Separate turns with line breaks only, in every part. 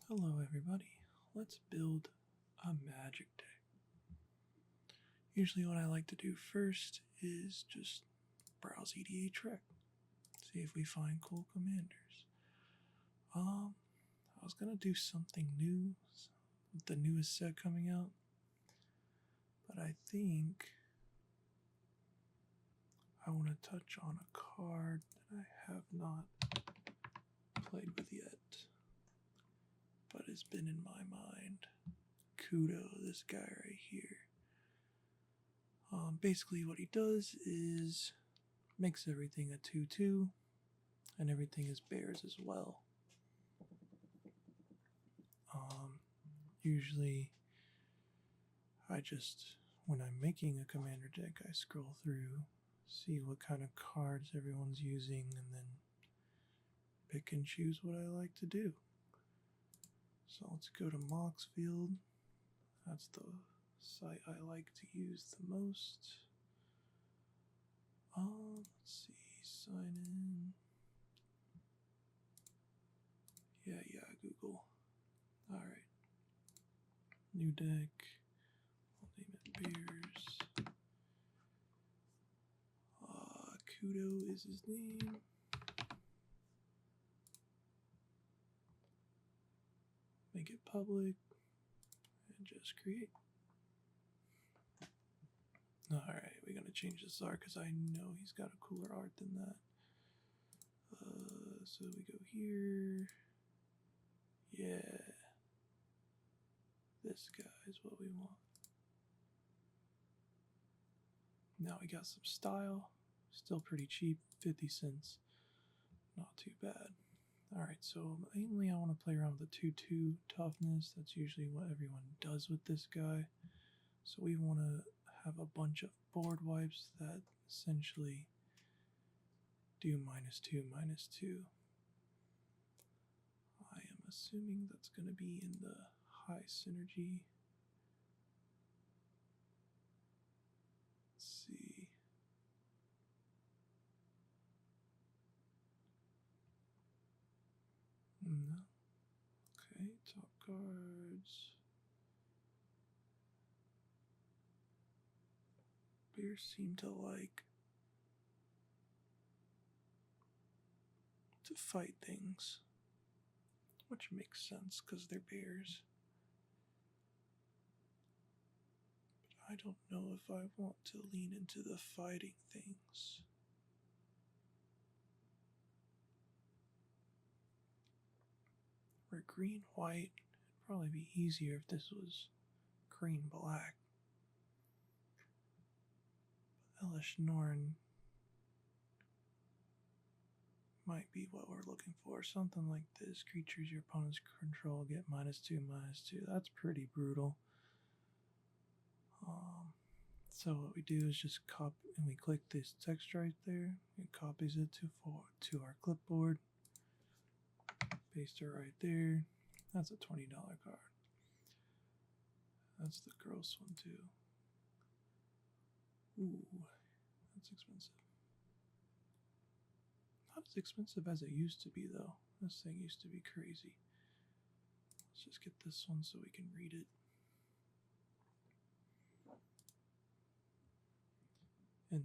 Hello everybody, let's build a magic deck. Usually what I like to do first is just browse EDA Trek, see if we find cool commanders. I was gonna do something new with the newest set coming out, but I think I want to touch on a card that I have not played with yet, but has been in my mind. Kudo, this guy right here. Basically what he does is makes everything a 2/2, and everything is bears as well. Usually when I'm making a commander deck, I scroll through, see what kind of cards everyone's using, and then pick and choose what I like to do. So let's go to Moxfield. That's the site I like to use the most. Let's see, sign in. Yeah, Google. Alright. New deck. I'll name it Bears. Kudo is his name. Make it public. And just create. Alright, we're gonna change this art because I know he's got a cooler art than that. So we go here. Yeah. This guy is what we want. Now we got some style. Still pretty cheap, 50 cents. Not too bad. Alright, so mainly I want to play around with the 2/2 toughness. That's usually what everyone does with this guy. So we want to have a bunch of board wipes that essentially do -2/-2. I am assuming that's going to be in the high synergy. Let's see. No. Okay, top cards. Bears seem to like to fight things, which makes sense because they're bears. But I don't know if I want to lean into the fighting things. We're green-white. It'd probably be easier if this was green-black. Elish Norn might be what we're looking for. Something like this. Creatures your opponents control get -2/-2. That's pretty brutal. So what we do is just copy, and we click this text right there. It copies it to our clipboard. Paste it right there. That's a $20 card. That's the gross one too. Ooh, that's expensive. Not as expensive as it used to be though. This thing used to be crazy. Let's just get this one so we can read it. And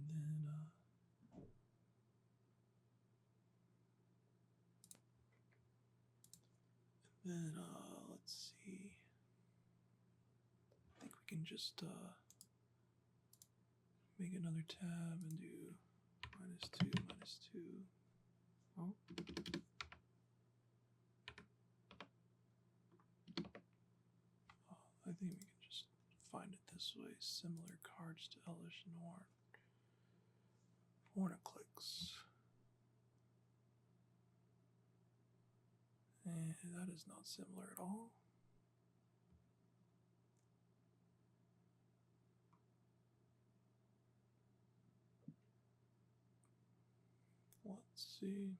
then let's see. I think we can just make another tab and do -2/-2. Oh. I think we can just find it this way. Similar cards to Elish Norn. Clicks. And that is not similar at all. Let's see.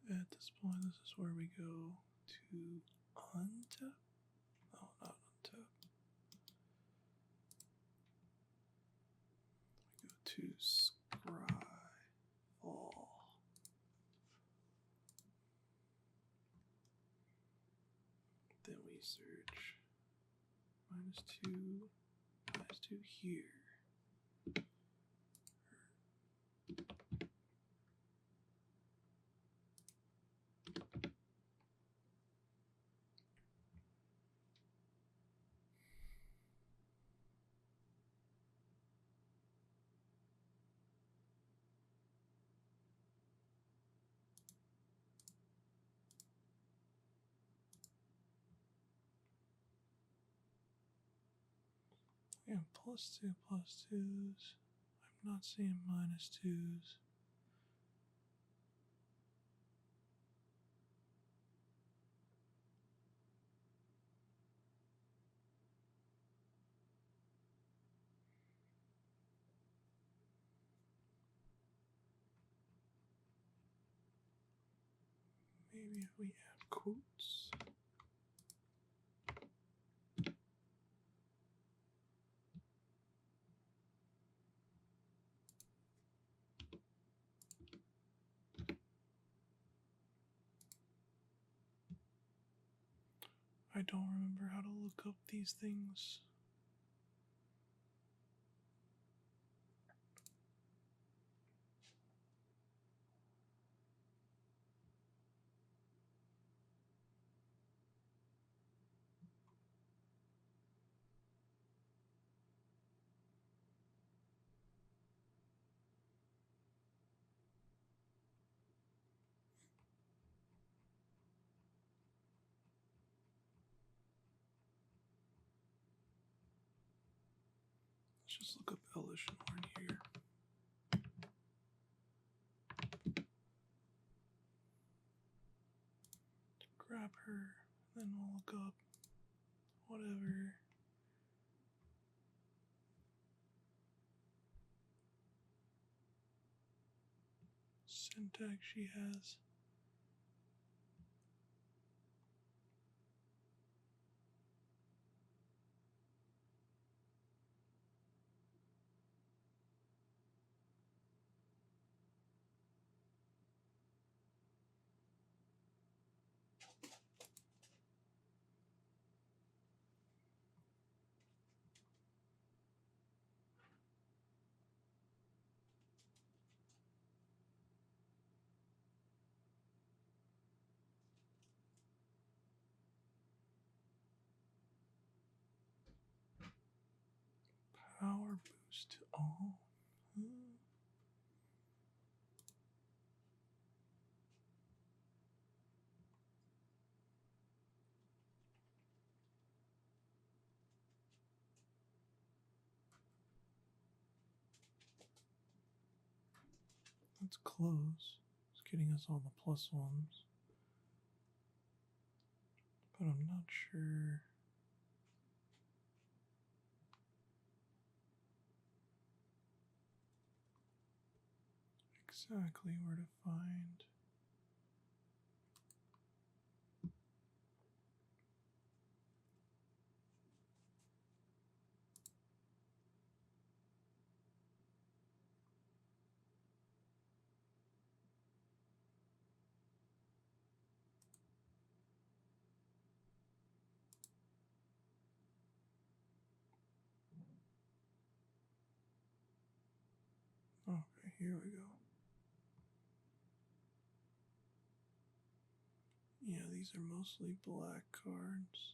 At this point, this is where we go to Untap? Oh, not untap. We go to scry all. Then we search -2 here. Yeah, +2, +2s. I'm not seeing -2s. Maybe if we add quotes. I don't remember how to look up these things. Let's just look up Elishnorn here. Grab her, then we'll look up whatever syntax she has. Power boost on. That's close. It's getting us all the +1s. But I'm not sure exactly where to find. Okay, here we go. Yeah, these are mostly black cards.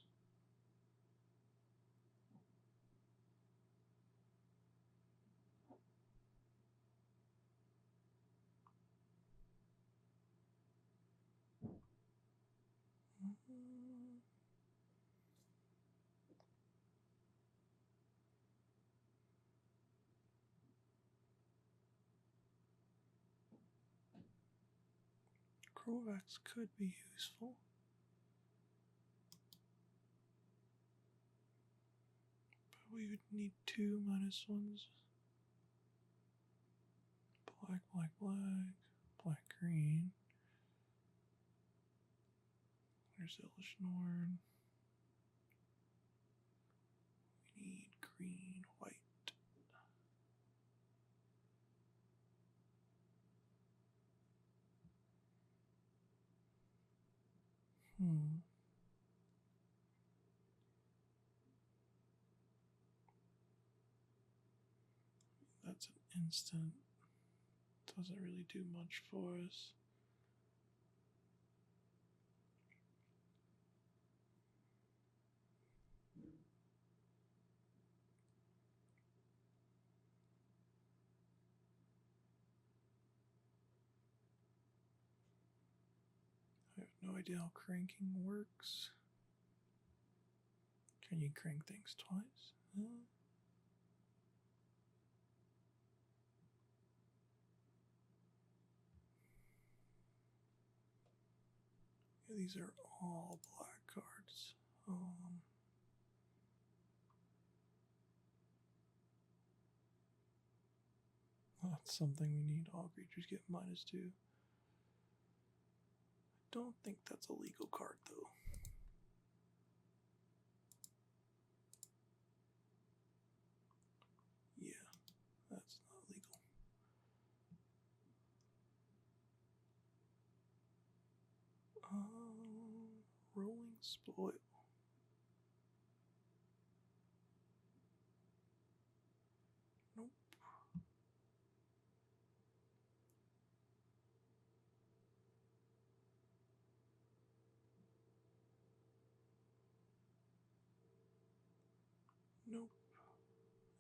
Kovacs could be useful. But we would need 2 -1s. Black, black, black, black, green. There's Elishnorn. We need green, white. That's an instant. Doesn't really do much for us. I have no idea how cranking works. Can you crank things twice? Yeah, these are all black cards. That's something we need. All creatures get -2. I don't think that's a legal card, though. Yeah, that's not legal. Rolling spoil. Nope. Nope.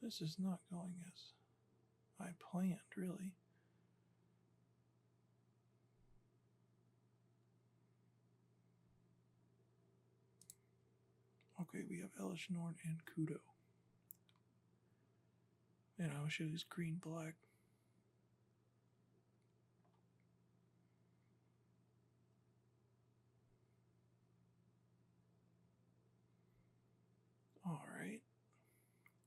This is not going as I planned, really. Okay, we have Elishnorn and Kudo. And I wish it was green-black. Alright.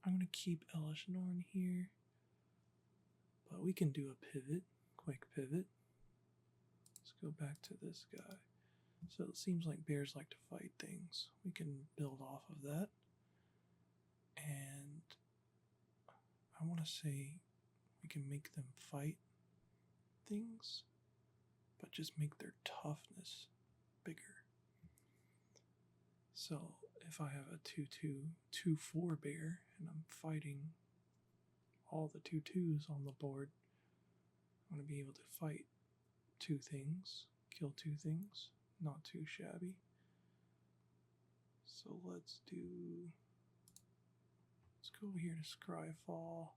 I'm going to keep Elishnorn here. But we can do a pivot. Quick pivot. Let's go back to this guy. So it seems like bears like to fight things. We can build off of that. And I want to say we can make them fight things, but just make their toughness bigger. So if I have a 2/2, 2/4 bear and I'm fighting all the 2/2s on the board, I'm going to be able to fight 2 things, kill 2 things, not too shabby. So let's go over here to Scryfall.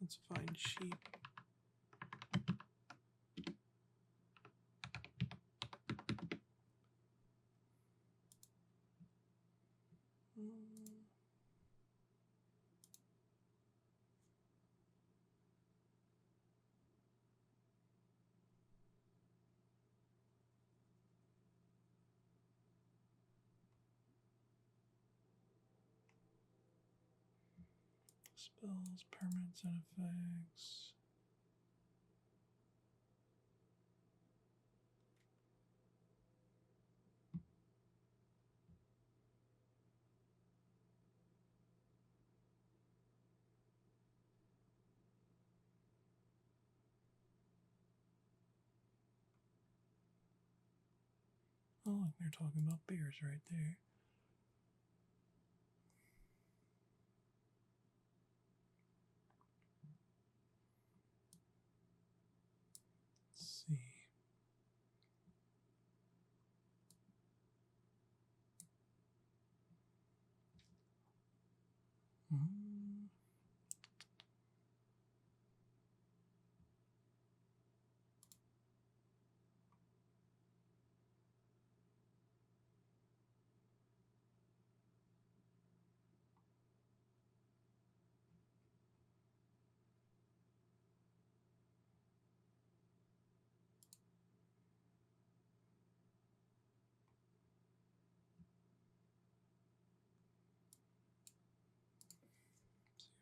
Let's find sheep. Spells, permanents, and effects. Oh, look, they're talking about bears right there. Let's see.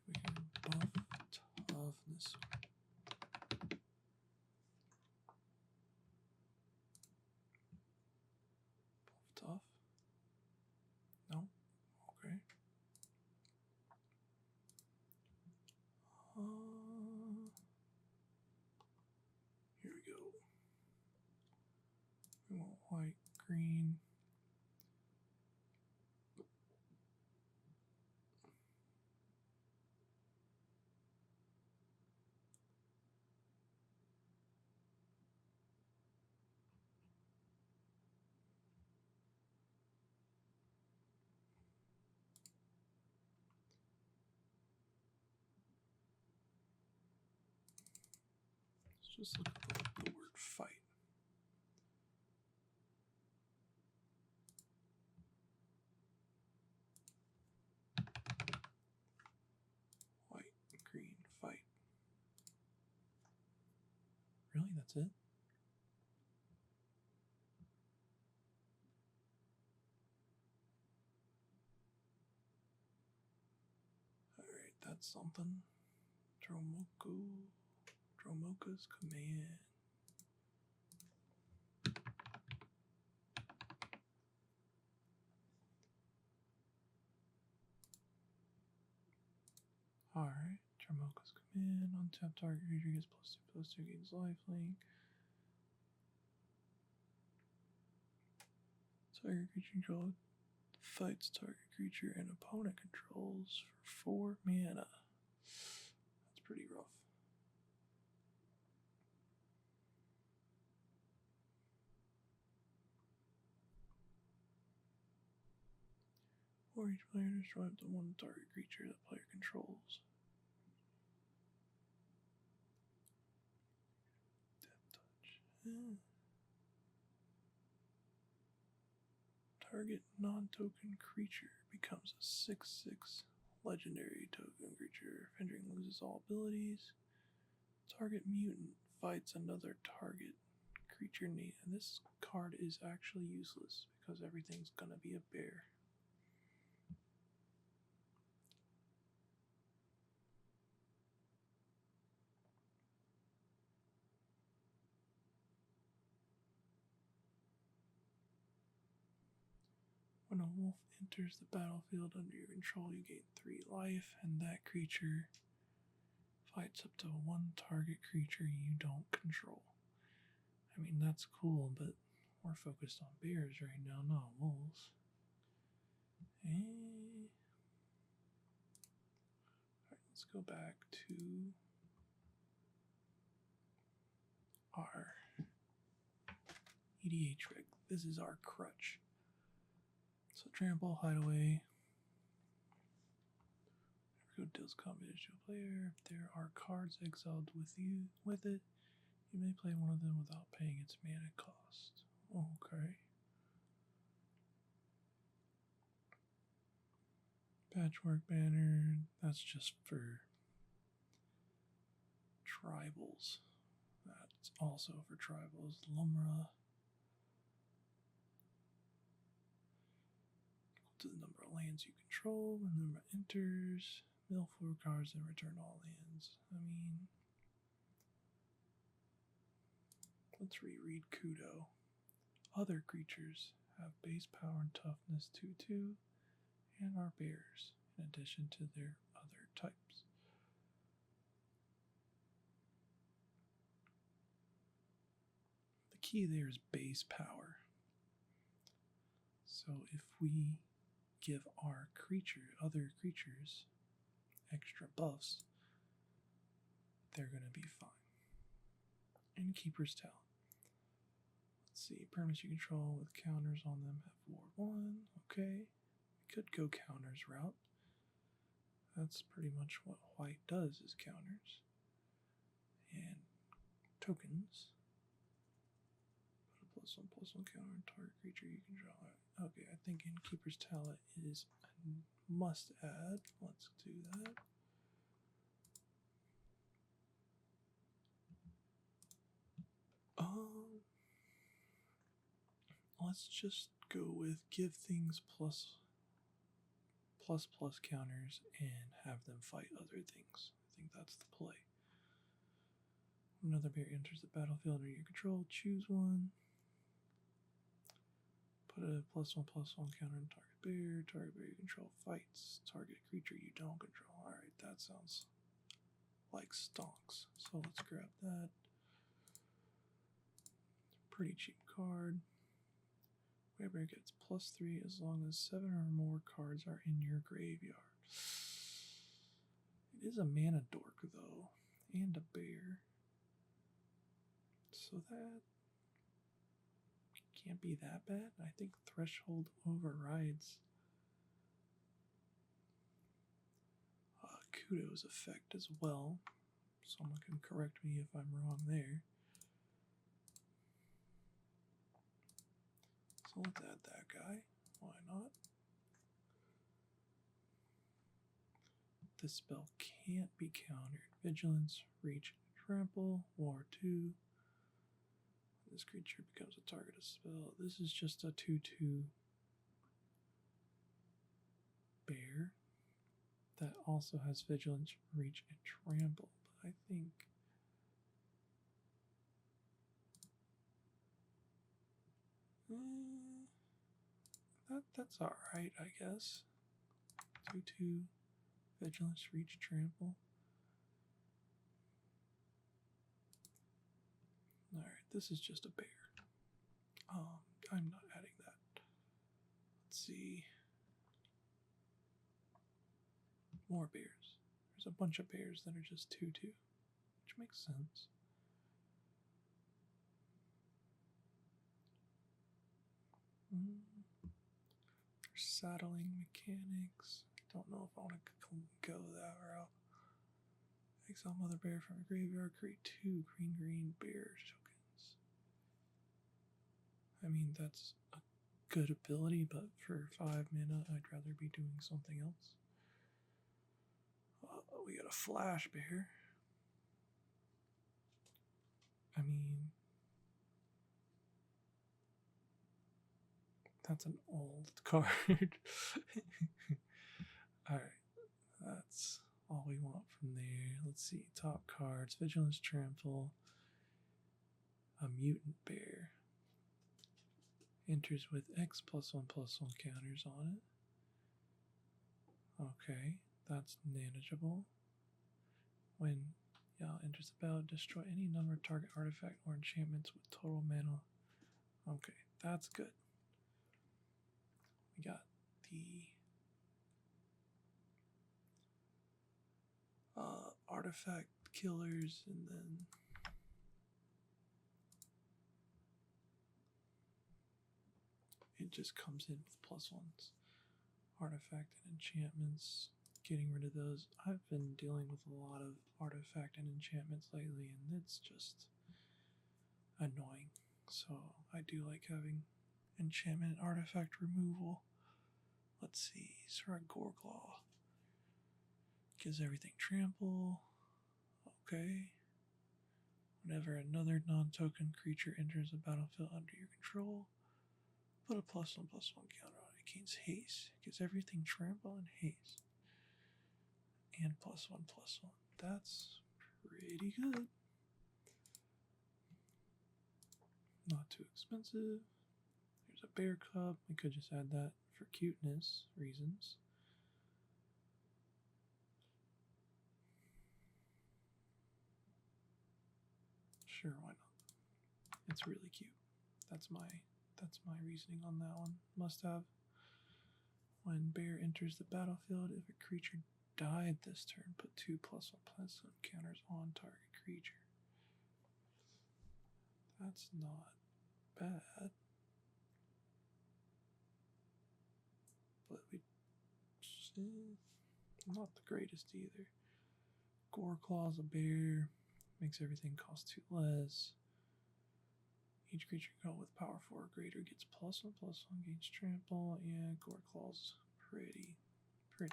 We can buff toughness. Tough? No? Okay. Here we go. We want white, green. Let's just look at the word fight. White, green, fight. Really? That's it? Alright, that's something. Dromoka's command. Alright, Dromoka's command. Untap target creature gets +2/+2 gains lifelink. Target creature control fights target creature and opponent controls for 4 mana. That's pretty rough. Or each player destroys the one target creature that player controls. Death touch. Target non-token creature becomes a 6/6 legendary token creature. If entering loses all abilities. Target mutant fights another target creature name. And this card is actually useless because everything's gonna be a bear. When a wolf enters the battlefield under your control, you gain 3 life, and that creature fights up to 1 target creature you don't control. I mean, that's cool, but we're focused on bears right now, not wolves. Alright, let's go back to our EDH rig. This is our crutch. So trample, hideaway. Every deals combat to a player. If there are cards exiled with it, you may play one of them without paying its mana cost. Okay. Patchwork banner, that's just for tribals. That's also for tribals. Lumra. To the number of lands you control, when the number enters, mill 4 cards and return all lands. I mean, let's reread Kudo. Other creatures have base power and toughness 2/2 and are bears, in addition to their other types. The key there is base power. So if we give our other creatures, extra buffs, they're going to be fine. Innkeeper's Talent. Let's see, permanents you control with counters on them have Ward 1. Okay, we could go counters route. That's pretty much what white does, is counters. And tokens. Put a +1/+1 counter on target creature you control. Okay, I think Innkeeper's Talent is a must add. Let's do that. Let's just go with give things plus counters and have them fight other things. I think that's the play. Another bear enters the battlefield under your control. Choose one. Put a +1/+1 counter on target bear. Target bear you control fights. Target creature you don't control. Alright, that sounds like stonks. So let's grab that. Pretty cheap card. Bear gets +3 as long as 7 or more cards are in your graveyard. It is a mana dork though, and a bear. So that can't be that bad. I think Threshold overrides Kudo's effect as well. Someone can correct me if I'm wrong there. So let's add that guy. Why not? This spell can't be countered. Vigilance, Reach, Trample, War 2. This creature becomes a target of spell. This is just a 2/2 bear that also has Vigilance, Reach, and Trample. But I think that's alright, I guess. 2/2 Vigilance, Reach, Trample. Alright, this is just a bear. I'm not adding that. Let's see. More bears. There's a bunch of bears that are just 2/2, which makes sense. Saddling mechanics. Don't know if I want to go that route. Exile Mother Bear from a graveyard. Create 2 green bear tokens. I mean, that's a good ability, but for 5 mana, I'd rather be doing something else. We got a flash bear. I mean, that's an old card. Alright, that's all we want from there. Let's see, top cards. Vigilance, Trample. A mutant bear. Enters with X +1/+1 counters on it. Okay, that's manageable. When y'all enters the battle, destroy any number of target artifact or enchantments with total mana. Okay, that's good. We got the artifact killers, and then it just comes in with +1s. Artifact and enchantments. Getting rid of those. I've been dealing with a lot of artifact and enchantments lately, and it's just annoying. So I do like having enchantment and artifact removal. Let's see. Sorry, Goreclaw. Gives everything trample. Okay. Whenever another non-token creature enters a battlefield under your control, put a +1/+1 counter on it. Gains haste. Gives everything trample and haste. And +1/+1. That's pretty good. Not too expensive. There's a bear cub. We could just add that for cuteness reasons. Sure, why not? It's really cute. That's my reasoning on that one. Must have. When bear enters the battlefield, if a creature died this turn, put 2 +1/+1 counters on target creature. That's not bad. But not the greatest either. Goreclaw's a bear. Makes everything cost 2 less. Each creature controlled with power 4 or greater gets +1/+1, gains trample. Yeah, Goreclaw's pretty good.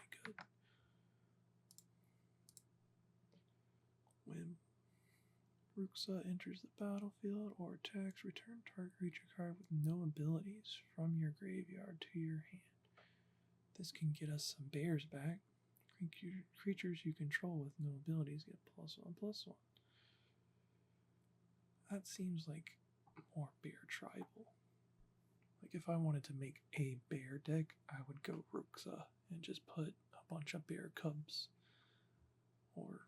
When Ruxa enters the battlefield or attacks, return target creature card with no abilities from your graveyard to your hand. This can get us some bears back. Creatures you control with no abilities get +1/+1. that seems like more bear tribal. Like if I wanted to make a bear deck, I would go Ruxa and just put a bunch of bear cubs. Or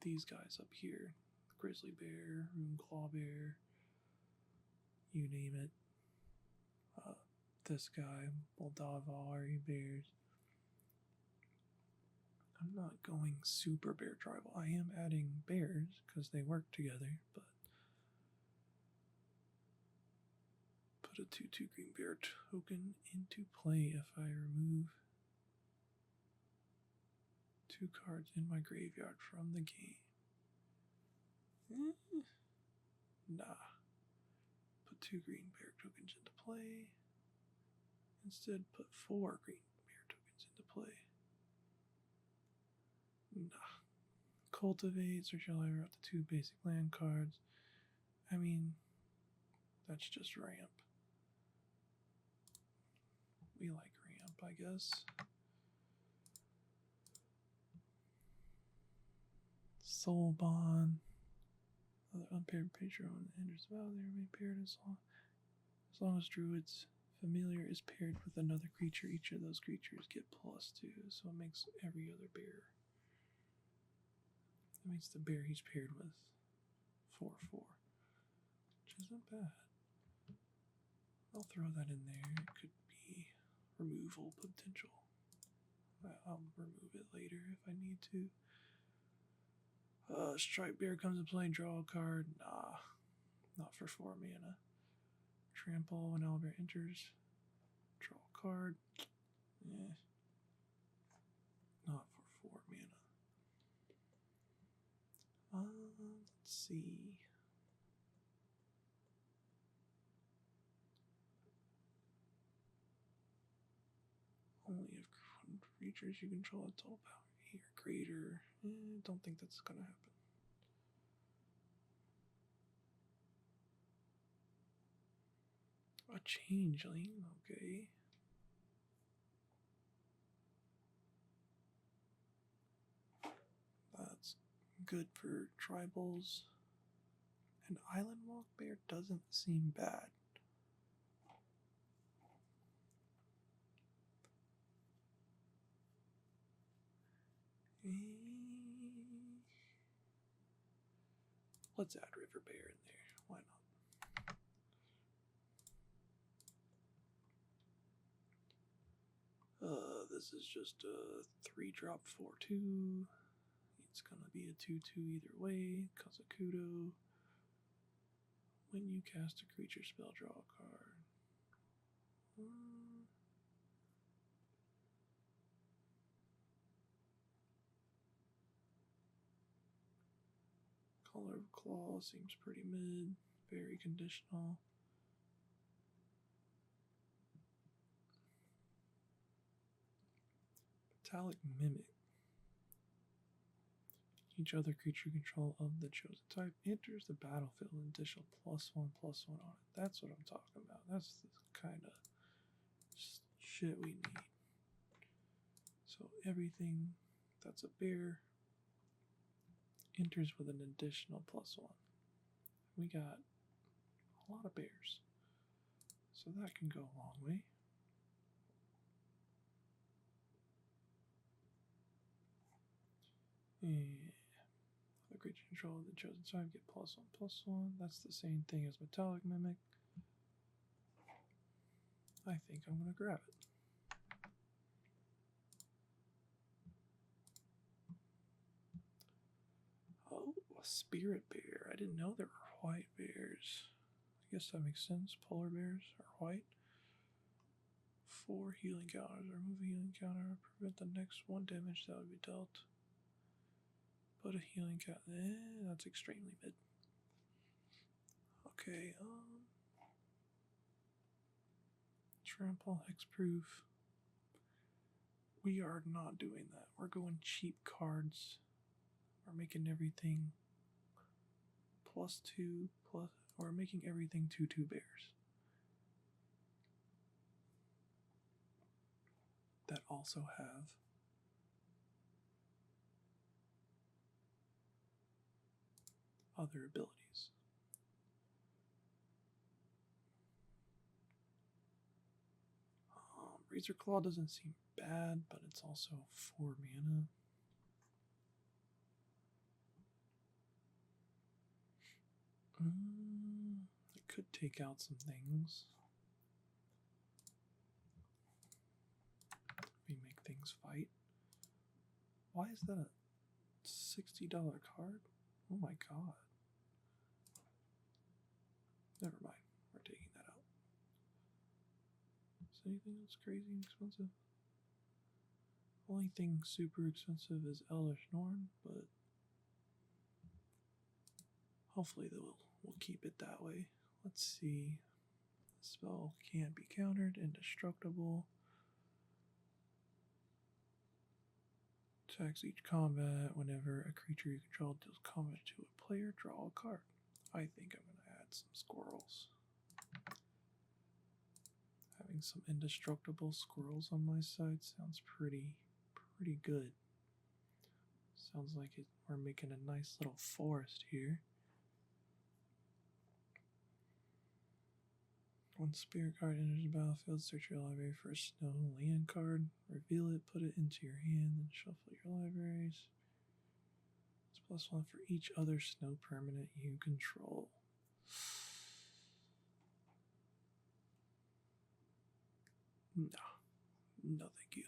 these guys up here. Grizzly bear, Rune-claw bear, you name it. This guy, Moldavari bears. I'm not going super bear tribal. I am adding bears because they work together, but put a 2/2 green bear token into play if I remove 2 cards in my graveyard from the game. Nah. Put 2 green bear tokens into play. Instead, put 4 green bear tokens into play. Nah. Cultivate, search your library out the 2 basic land cards. I mean, that's just ramp. We like ramp, I guess. Soul Bond. Other unpaired patron enters the battle, they remain paired as long as Druid's familiar is paired with another creature. Each of those creatures get +2, so it makes every other bear. That makes the bear he's paired with 4/4, which isn't bad. I'll throw that in there. It could be removal potential. I'll remove it later if I need to. Striped bear comes to play, draw a card. Nah, not for 4 mana. Trample when Owlbear enters. Draw a card. Not for 4 mana. Let's see. Only if creatures you control have total power 8 or greater. Don't think that's gonna happen. A changeling, okay. That's good for tribals. An island walk bear doesn't seem bad. Let's add river bear in there. Why not? This is just a 3-drop 4/2. It's gonna be a 2/2 either way. Cause of Kudo. When you cast a creature spell, draw a card. Color of Claw seems pretty mid. Very conditional. Metallic Mimic. Each other creature control of the chosen type enters the battlefield with additional +1/+1 on it. That's what I'm talking about. That's the kind of shit we need. So everything that's a bear enters with an additional +1. We got a lot of bears. So that can go a long way. And the creature control of the chosen type get +1/+1. That's the same thing as Metallic Mimic. I think I'm going to grab it. Oh, a spirit bear. I didn't know there were white bears. I guess that makes sense. Polar bears are white. 4 healing counters. Remove a healing counter. Prevent the next 1 damage that would be dealt. Put a healing counter. That's extremely mid. Okay, Trample, Hexproof. We are not doing that. We're going cheap cards. We're making everything +2 plus. We're making everything 2/2 bears. That also have other abilities. Razor Claw doesn't seem bad, but it's also 4 mana. It could take out some things. We make things fight. Why is that a $60 card? Oh my god. Never mind. We're taking that out. Is anything else crazy and expensive? Only thing super expensive is Elvish Norn, but hopefully we'll keep it that way. Let's see. The spell can't be countered, indestructible. Attacks each combat. Whenever a creature you control deals combat to a player, draw a card. I think I'm going to add some squirrels. Having some indestructible squirrels on my side sounds pretty good. Sounds like we're making a nice little forest here. When spirit card enters the battlefield, search your library for a snow land card, reveal it, put it into your hand, then shuffle your libraries. It's +1 for each other snow permanent you control. No, thank you.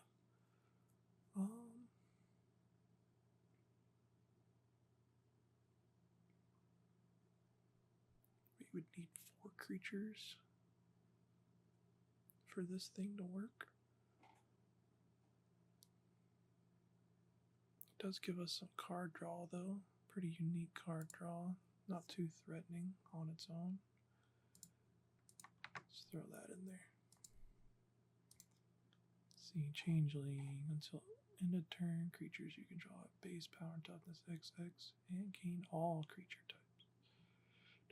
We would need 4 creatures for this thing to work. It does give us some card draw though. Pretty unique card draw. Not too threatening on its own. Let's throw that in there. See, Changeling. Until end of turn, creatures you control have base power and toughness XX and gain all creature types.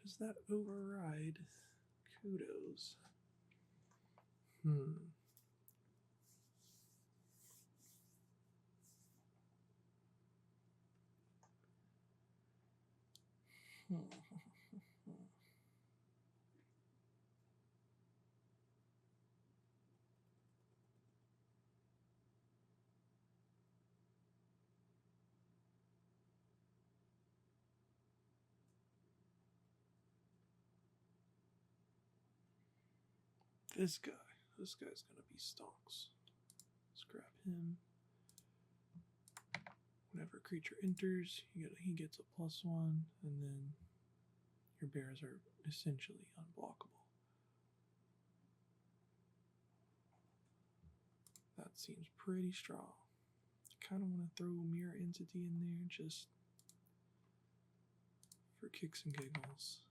Does that override Kudos? This guy's gonna be stonks. Let's grab him. Whenever a creature enters, he gets a +1, and then your bears are essentially unblockable. That seems pretty strong. Kind of want to throw Mirror Entity in there just for kicks and giggles.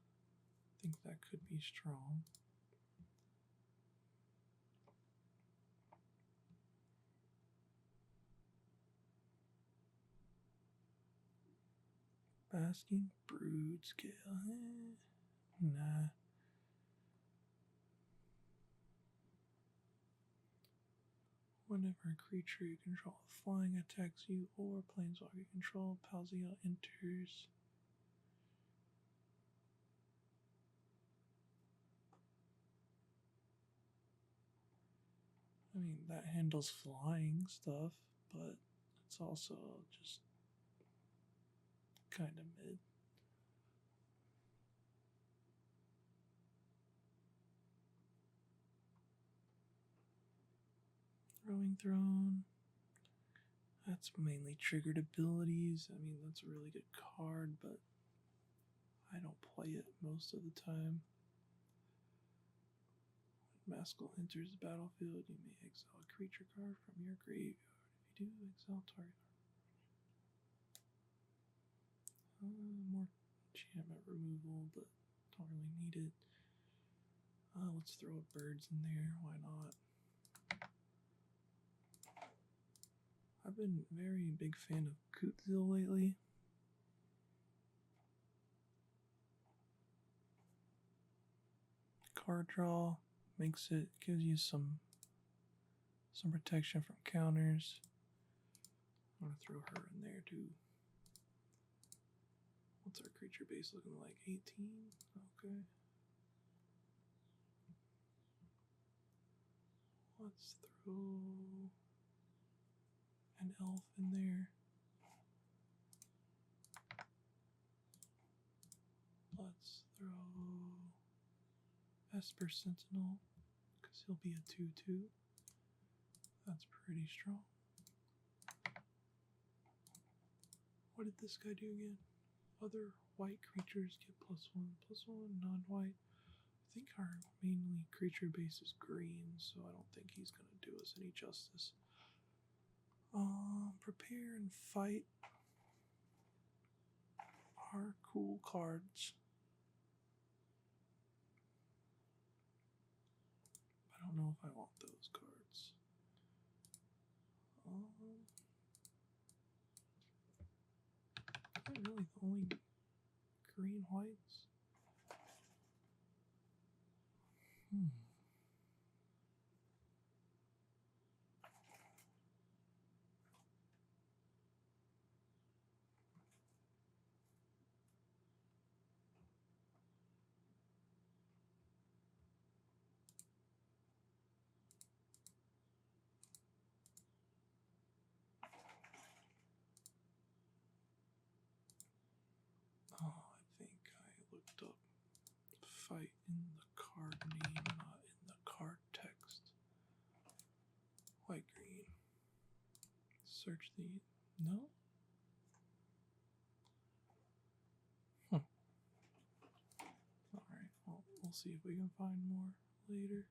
I think that could be strong. Basking Brood Scale. Nah. Whenever a creature you control flying attacks you or planeswalker you control, Palzia enters. I mean, that handles flying stuff, but it's also just kind of mid. Throwing Throne. That's mainly triggered abilities. I mean, that's a really good card, but I don't play it most of the time. When Maskell enters the battlefield, you may exile a creature card from your graveyard. If you do, exile target. More enchantment removal, but don't really need it. Let's throw birds in there. Why not? I've been a very big fan of Kudo lately. Card draw gives you some protection from counters. I'm gonna throw her in there too. What's our creature base looking like? 18? Okay. Let's throw an elf in there. Let's throw Esper Sentinel, because he'll be a 2/2. That's pretty strong. What did this guy do again? Other white creatures get +1/+1, non-white. I think our mainly creature base is green, so I don't think he's going to do us any justice. Prepare and fight are cool cards. I don't know if I want those cards. Not really the only green whites. Oh, I think I looked up fight in the card name, not in the card text. White, green. Search the... No? Alright, well, we'll see if we can find more later.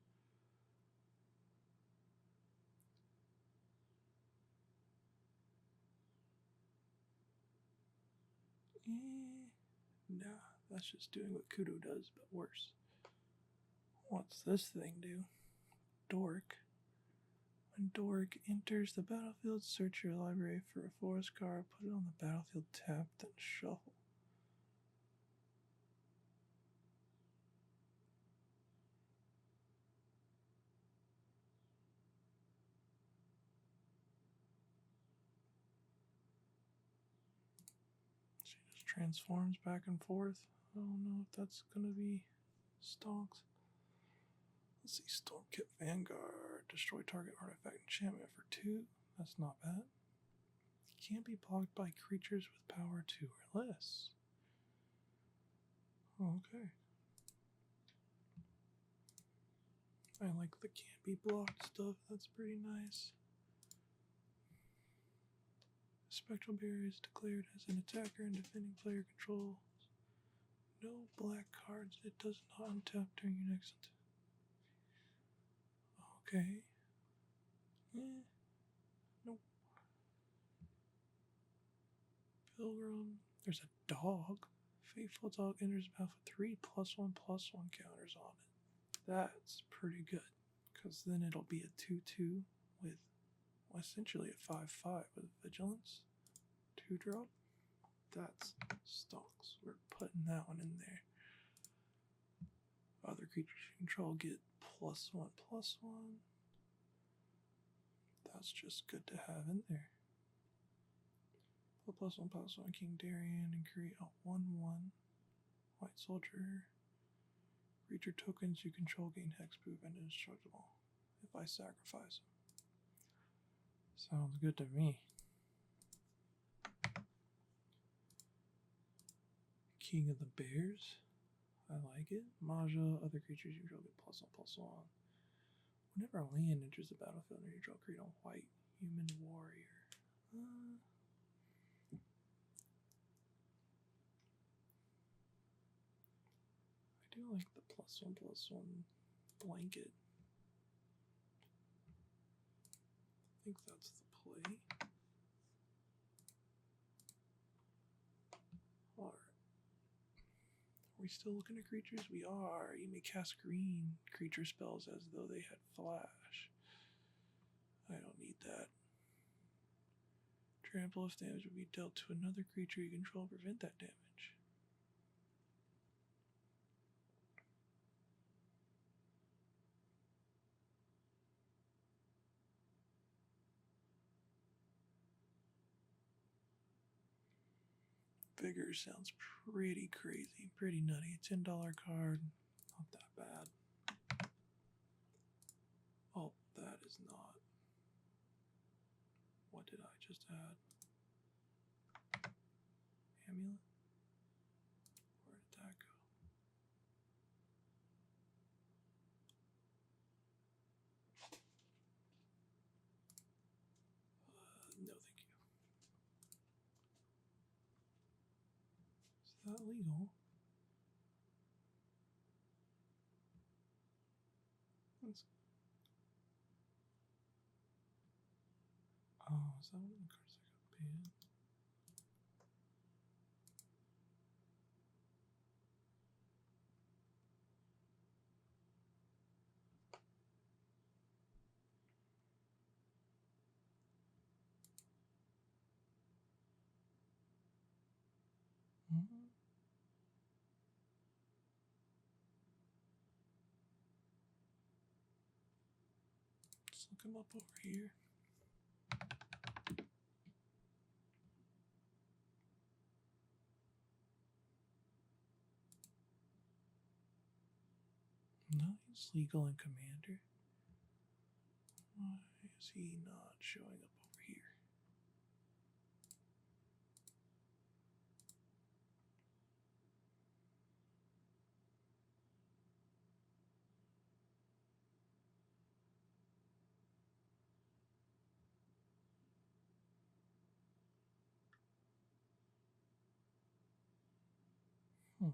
Nah, that's just doing what Kudo does, but worse. What's this thing do? Dork. When Dork enters the battlefield, search your library for a forest card, put it on the battlefield tab, then shuffle. She just transforms back and forth. I don't know if that's gonna be stonks. Let's see, Stormkit Vanguard. Destroy target artifact enchantment for 2. That's not bad. Can't be blocked by creatures with power 2 or less. Okay. I like the can't be blocked stuff. That's pretty nice. Spectral Barrier is declared as an attacker and defending player controls no black cards. It does not untap during your next attack. Okay. Nope. Pilgrim. There's a dog. Faithful dog enters the battle for 3 +1/+1 counters on it. That's pretty good, because then it'll be a 2/2 with essentially a 5/5 with vigilance. 2-drop. That's stonks. We're putting that one in there. Other creatures you control get +1/+1. That's just good to have in there. Put +1/+1 King Darian and create a 1/1 white soldier. Creature tokens you control gain hexproof and indestructible if I sacrifice them. Sounds good to me. King of the Bears. I like it. Maja, other creatures you control get +1/+1. Whenever a land enters the battlefield, you draw create a white human warrior. I do like the +1/+1 blanket. I think that's the play. Alright. Are we still looking at creatures? We are. You may cast green creature spells as though they had flash. I don't need that. Trample if damage would be dealt to another creature you control, prevent that damage. Vigor sounds pretty crazy, pretty nutty. $10 card, not that bad. Oh, that That is not. What did I just add? Amulet? Where did that go? No, thank you. Is that legal? Let's. Oh, is that one of the cards that got banned? Hmm. Let's look him up over here. No, he's legal in Commander. Why is he not showing up over here? Hmm.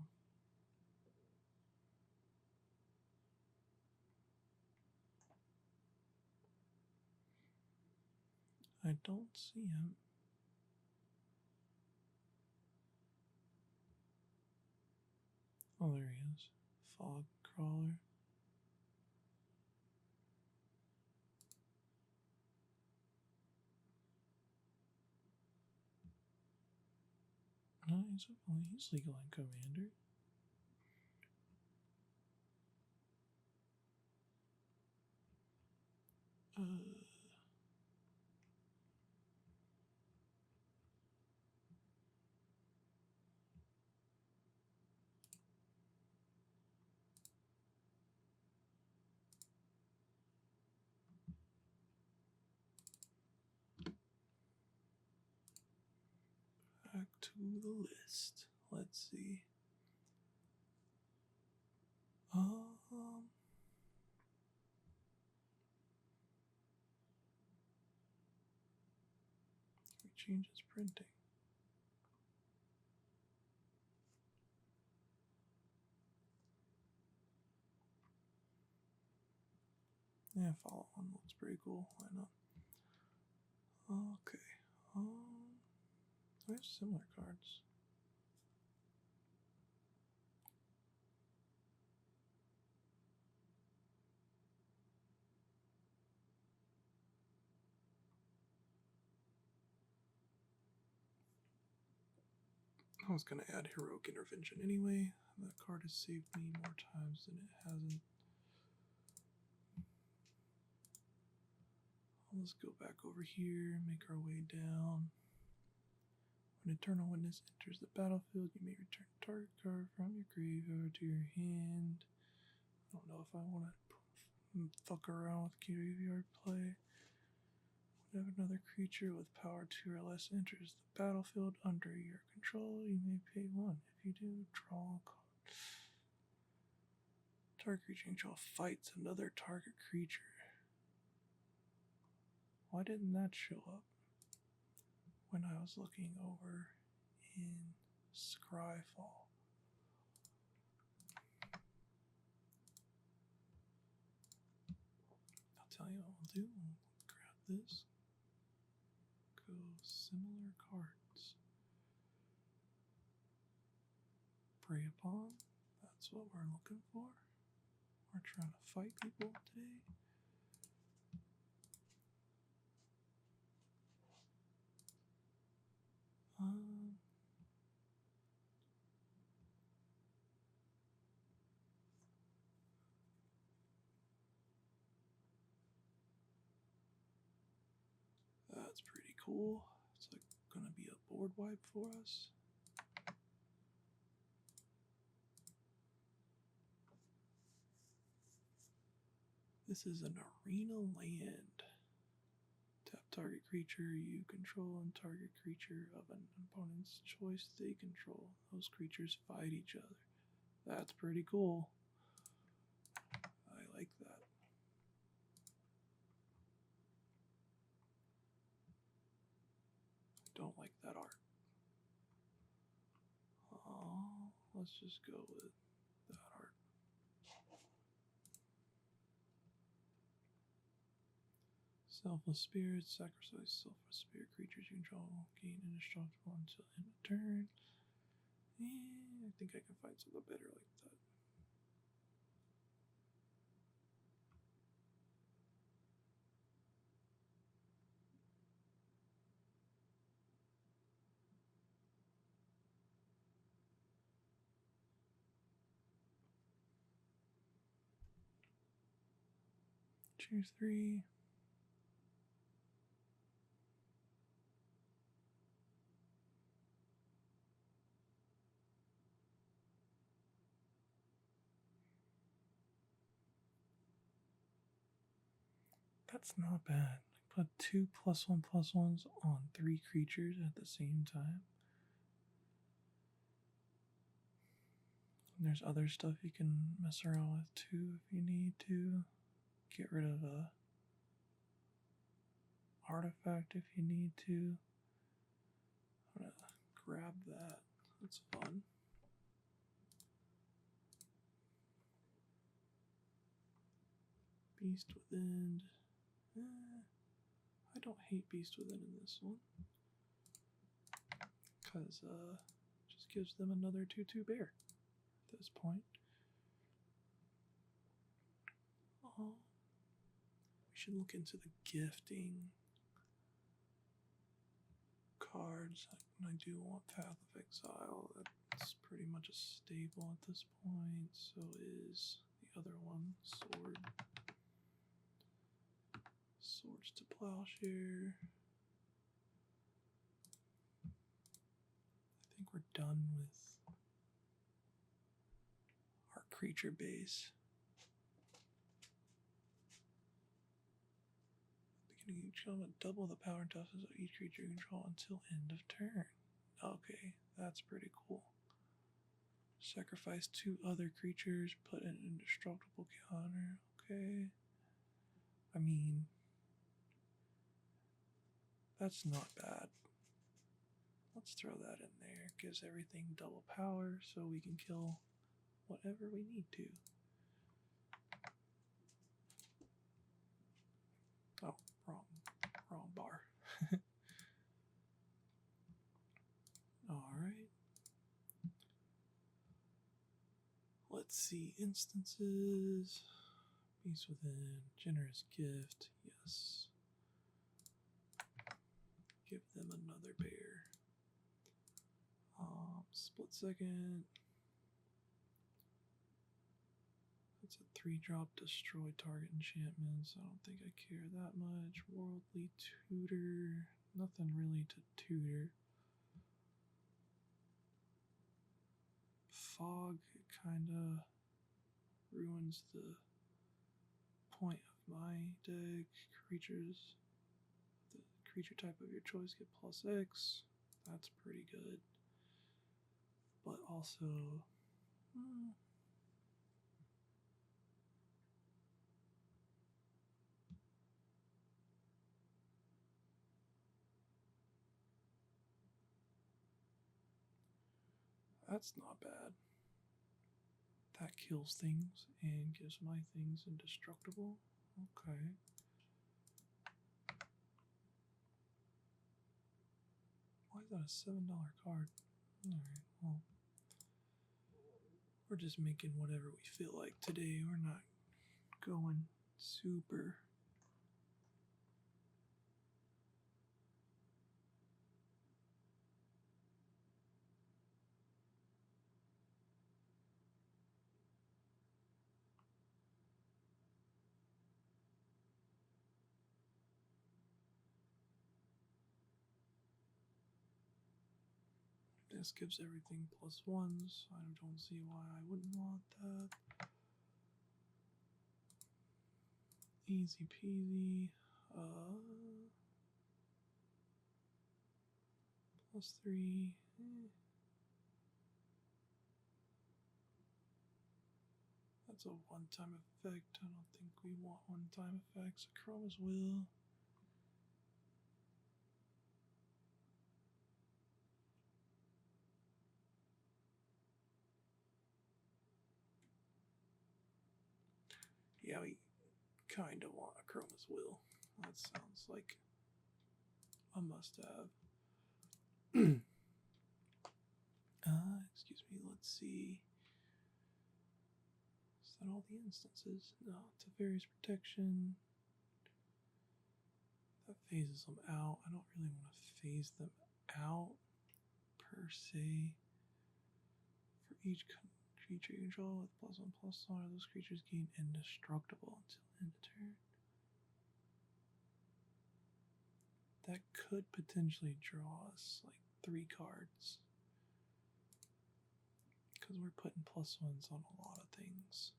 I don't see him. Oh, there he is. Fog crawler. No, he's legal in Commander. Back to the list. Let's see. We change its printing. Yeah, follow on looks pretty cool. Why not? Okay. We have similar cards. I was gonna add Heroic Intervention anyway. That card has saved me more times than it hasn't. Let's go back over here, make our way down. When Eternal Witness enters the battlefield, you may return a target card from your graveyard to your hand. I don't know if I want to fuck around with graveyard play. Whenever another creature with power 2 or less enters the battlefield under your control, you may pay 1. If you do, draw a card. Target creature control fights another target creature. Why didn't that show up when I was looking over in Scryfall? I'll tell you what we'll do. We'll grab this. Go similar cards. Prey upon. That's what we're looking for. We're trying to fight people today. That's pretty cool. It's like gonna be a board wipe for us. This is an arena land. Tap target creature you control and target creature of an opponent's choice they control. Those creatures fight each other. That's pretty cool. I like that. Don't like that art. Let's just go with that art. Selfless spirits, sacrifice selfless spirit creatures you control, gain indestructible until end of turn. I think I can find something better like that. Choose 3. That's not bad. Put 2 +1/+1s on 3 creatures at the same time. And there's other stuff you can mess around with too if you need to. Get rid of a artifact if you need to. I'm gonna grab that. That's fun. Beast Within. I don't hate Beast Within in this one. Because just gives them another 2/2 bear at this point. We should look into the gifting cards. I do want Path of Exile. That's pretty much a staple at this point. So is the other one, Sword. Swords to Plowshare. I think we're done with our creature base. Beginning each combat, double the power and toughness of each creature you control until end of turn. Okay, that's pretty cool. Sacrifice 2 other creatures, put an indestructible counter. Okay. I mean, that's not bad. Let's throw that in there. Gives everything double power so we can kill whatever we need to. Oh, wrong bar. Alright. Let's see. Instances. Beast Within. Generous Gift. Yes. Give them another bear. Split Second. It's a 3-drop destroy target enchantments. I don't think I care that much. Worldly Tutor. Nothing really to tutor. Fog kinda ruins the point of my deck. Creatures. The creature type of your choice get +X. That's pretty good. But also. That's not bad. That kills things and gives my things indestructible. Okay. Why is that a $7 card? Alright, well. We're just making whatever we feel like today. We're not going super. This gives everything +1s. I don't see why I wouldn't want that. Easy peasy. +3. That's a one-time effect. I don't think we want one-time effects. Chroma's will. Yeah, we kind of want a Chroma's will. That sounds like a must-have. Excuse me, let's see. Is that all the instances? No, Teferi's protection. That phases them out. I don't really want to phase them out per se. For each creature you control with +1/+1, those creatures gain indestructible until end of turn. That could potentially draw us like 3 cards. Because we're putting +1s on a lot of things.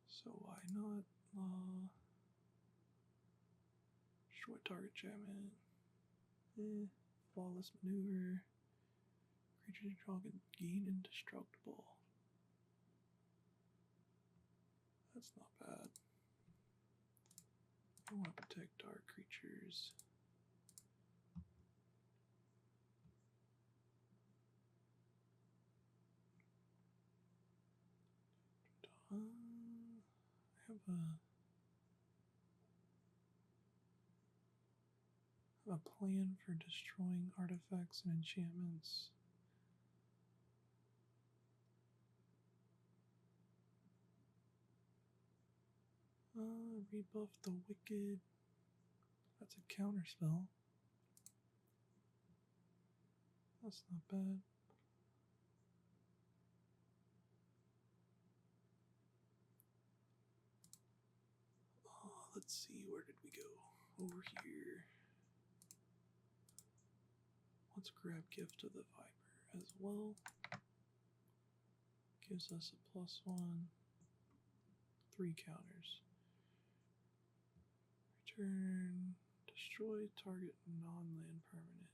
So why not destroy target enchantment? Flawless maneuver. Creatures you draw can gain indestructible. That's not bad. I want to protect our creatures. I have a plan for destroying artifacts and enchantments. Rebuff the Wicked. That's a counter spell. That's not bad. Let's see, where did we go? Over here. Let's grab Gift of the Viper as well. Gives us a +1. 3 counters. Return. Destroy target non-land permanent.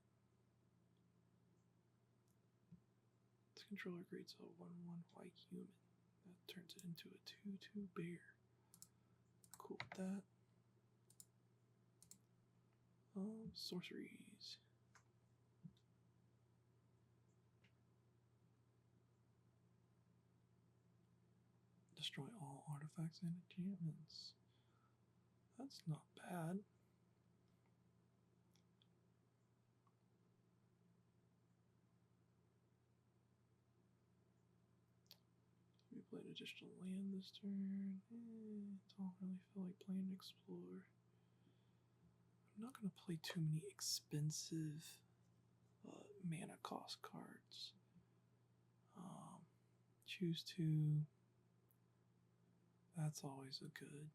This controller creates a 1/1 white human. That turns it into a 2/2 bear. Cool with that. Sorceries. Destroy all artifacts and enchantments. That's not bad. We played additional land this turn. Don't really feel like playing Explore. I'm not going to play too many expensive mana cost cards. Choose to. That's always a good.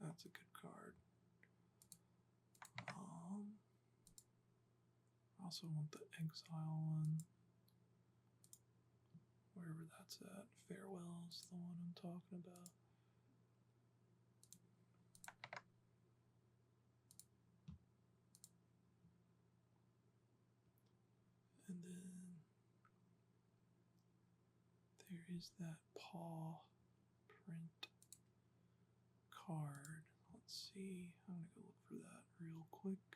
That's a good card. I also want the exile one. Wherever that's at. Farewell's the one I'm talking about. And then there is that paw print card. Let's see. I'm gonna go look for that real quick. I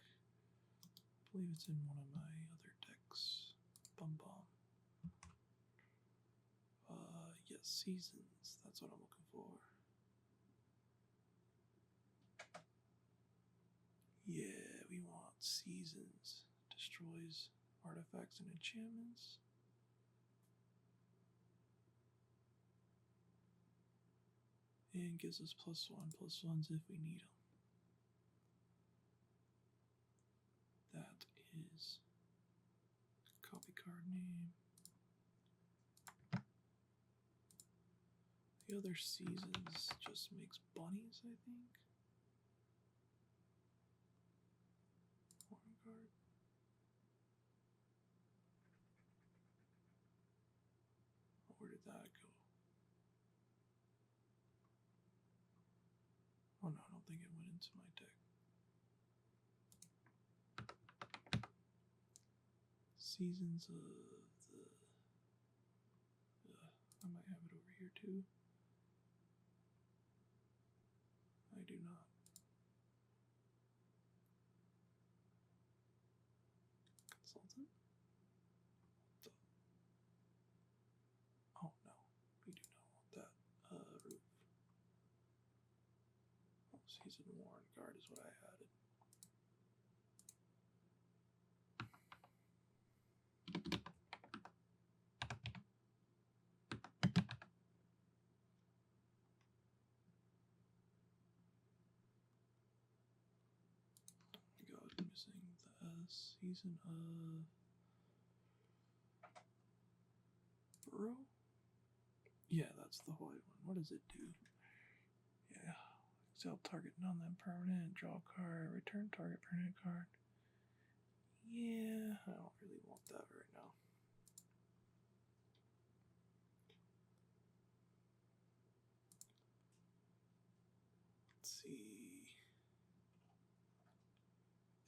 believe it's in one of my other decks. Bum bum. Yes, seasons. That's what I'm looking for. Yeah, we want seasons. Destroys artifacts and enchantments. And gives us +1/+1s if we need them. That is copy card name. The other seasons just makes bunnies, I think. One card. Where did that go? Oh no, I don't think it went into my deck. Seasons of the... I might have it over here too. I do not. Consultant? Oh no, we do not want that. Roof. Oh, season Warren Guard is what I added. Oh my god, missing the season of Burrow? Yeah, that's the white one. What does it do? Yeah. Exile target non-permanent, draw a card, return target permanent card. Yeah, I don't really want that right now. Let's see.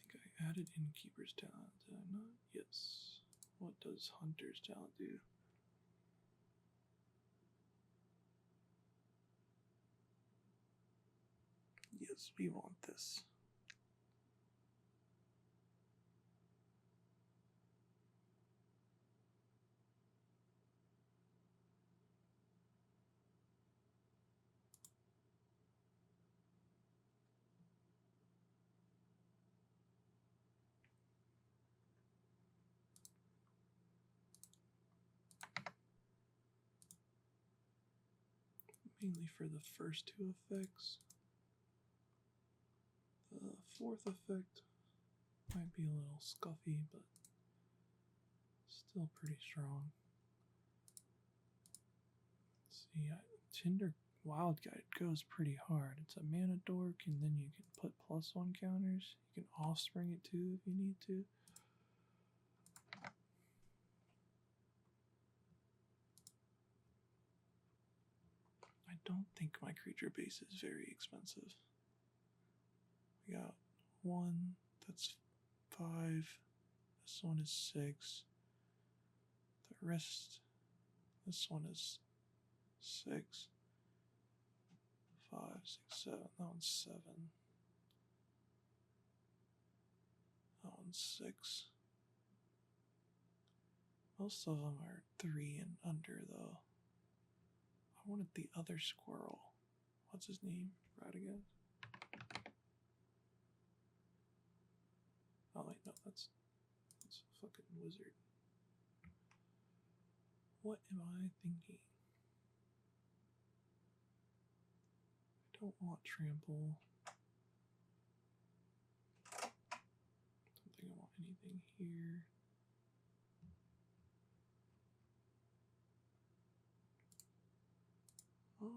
I think I added Innkeeper's Talent, did I not? Yes. What does Hunter's Talent do? Yes, we want this. Mainly for the first two effects. The fourth effect might be a little scuffy, but still pretty strong. Let's see, Tinder Wild Guide goes pretty hard. It's a mana dork, and then you can put +1 counters. You can offspring it too if you need to. I don't think my creature base is very expensive. We got 1, that's 5. This one is 6. The rest, this one is 6. 5, 6, 7. That one's 7. That one's 6. Most of them are 3 and under, though. I wanted the other squirrel. What's his name? Radagast? Oh wait, no, that's a fucking wizard. What am I thinking? I don't want trample. Don't think I want anything here. Oh.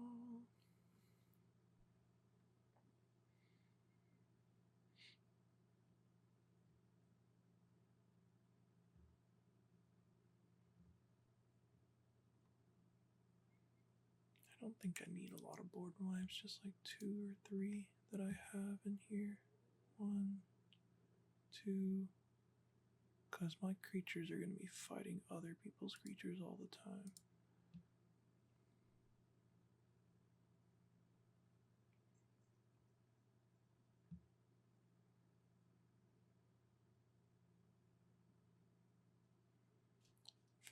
I don't think I need a lot of board wipes, just like 2 or 3 that I have in here. 1, 2. Because my creatures are going to be fighting other people's creatures all the time.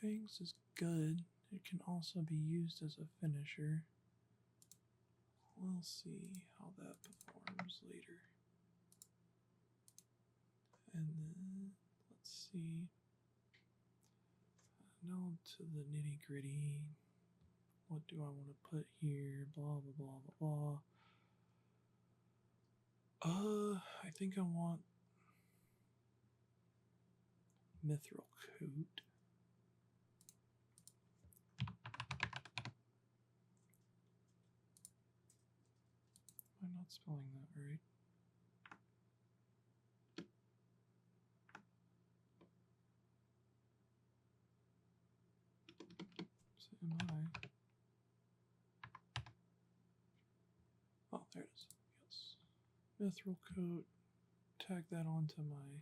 Fangs is good. It can also be used as a finisher. We'll see how that performs later. And then, let's see. Now to the nitty gritty. What do I want to put here? Blah, blah, blah, blah, blah. I think I want Mithril Coat. Am I not spelling that right? So am I? There it is. Yes. Mithril coat. Tag that onto my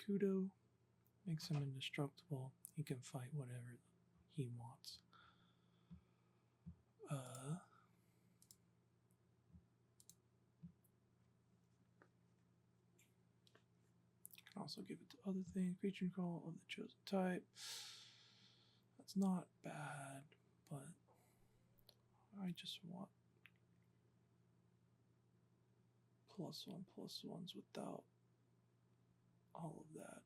Kudo. Makes him indestructible. He can fight whatever he wants. Can also give it to other things. Creature call of the chosen type. That's not bad, but I just want +1/+1s without all of that.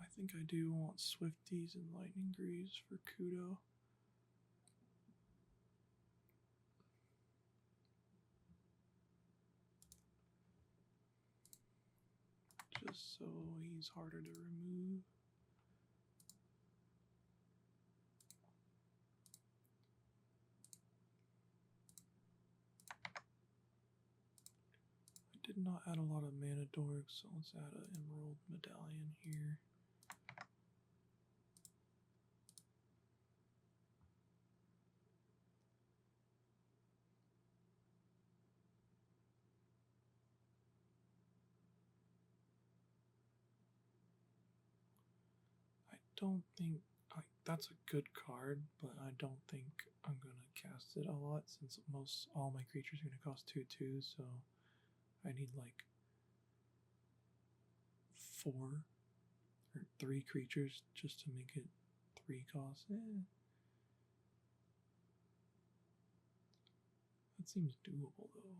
I think I do want Swifties and Lightning Greaves for Kudo. Just so he's harder to remove. I did not add a lot of mana dorks, so let's add an Emerald Medallion here. I don't think that's a good card, but I don't think I'm gonna cast it a lot since all my creatures are gonna cost 2/2, so I need like 4 or 3 creatures just to make it 3 costs. That seems doable though.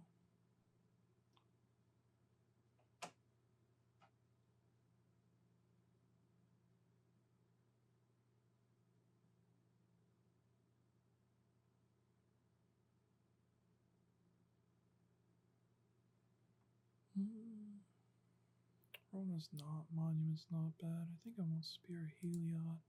Rona's not, Monument's not bad. I think I want Spear Heliod.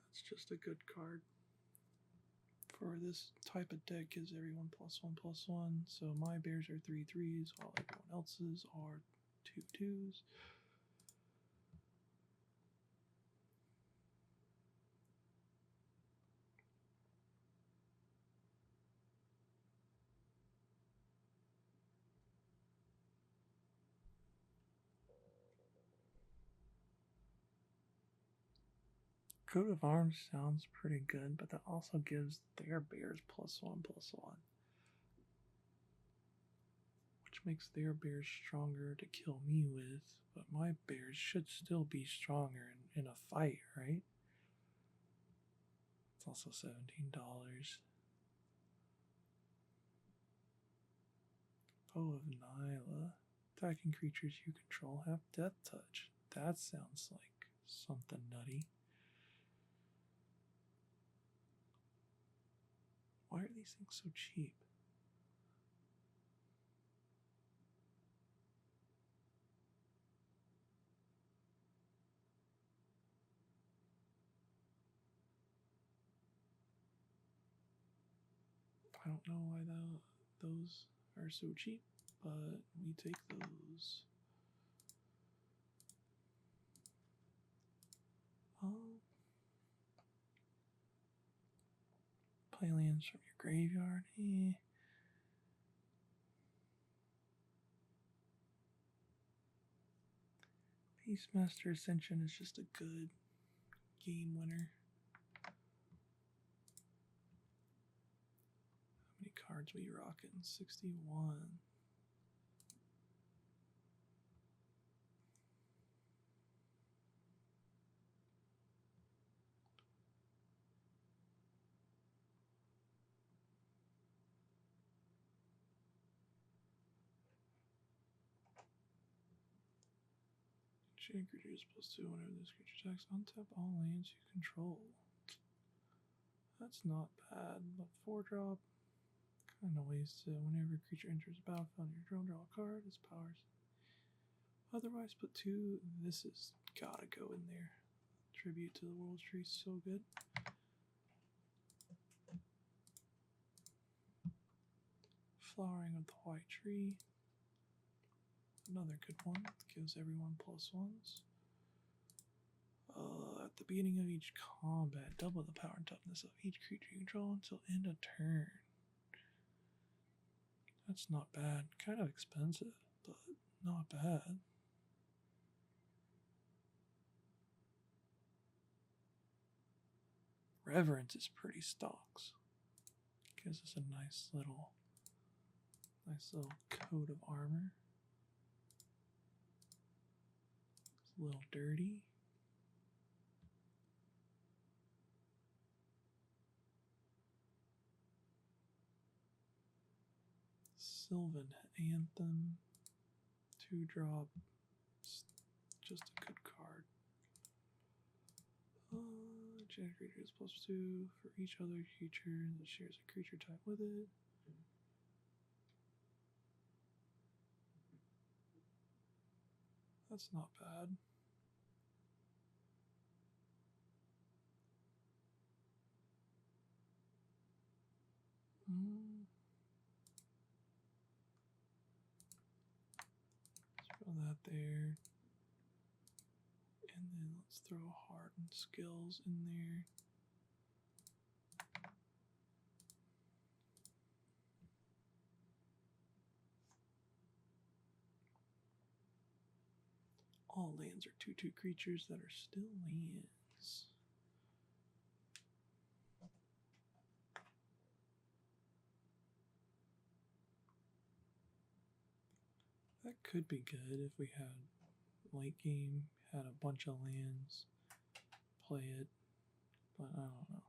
That's just a good card. For this type of deck, gives everyone +1/+1. So my bears are 3/3s, while everyone else's are 2/2s. Coat of Arms sounds pretty good, but that also gives their bears +1/+1, which makes their bears stronger to kill me with. But my bears should still be stronger in a fight, right? It's also $17. Bow of Nyla. Attacking creatures you control have Death Touch. That sounds like something nutty. Why are these things so cheap? I don't know why those are so cheap, but we take those. Play lands from your graveyard. Beastmaster Ascension is just a good game winner. How many cards we rocking? 61. Chain creatures +2 whenever this creature attacks. Untap all lands you control. That's not bad, but 4-drop kind of wasted. Whenever a creature enters the battlefield, you draw a card. Its powers. Otherwise, put 2. This has gotta go in there. Tribute to the World Tree, so good. Flowering of the White Tree. Another good one. Gives everyone +1s. At the beginning of each combat, double the power and toughness of each creature you control until end of turn. That's not bad. Kind of expensive, but not bad. Reverence is pretty stocks. Gives us a nice little coat of armor. It's a little dirty. Sylvan Anthem. 2-drop. Just a good card. Generic creature is +2 for each other creature that shares a creature type with it. That's not bad. Let's throw that there. And then let's throw hardened skills in there. All lands are 2/2 creatures that are still lands. That could be good if we had late game, had a bunch of lands, play it, but I don't know.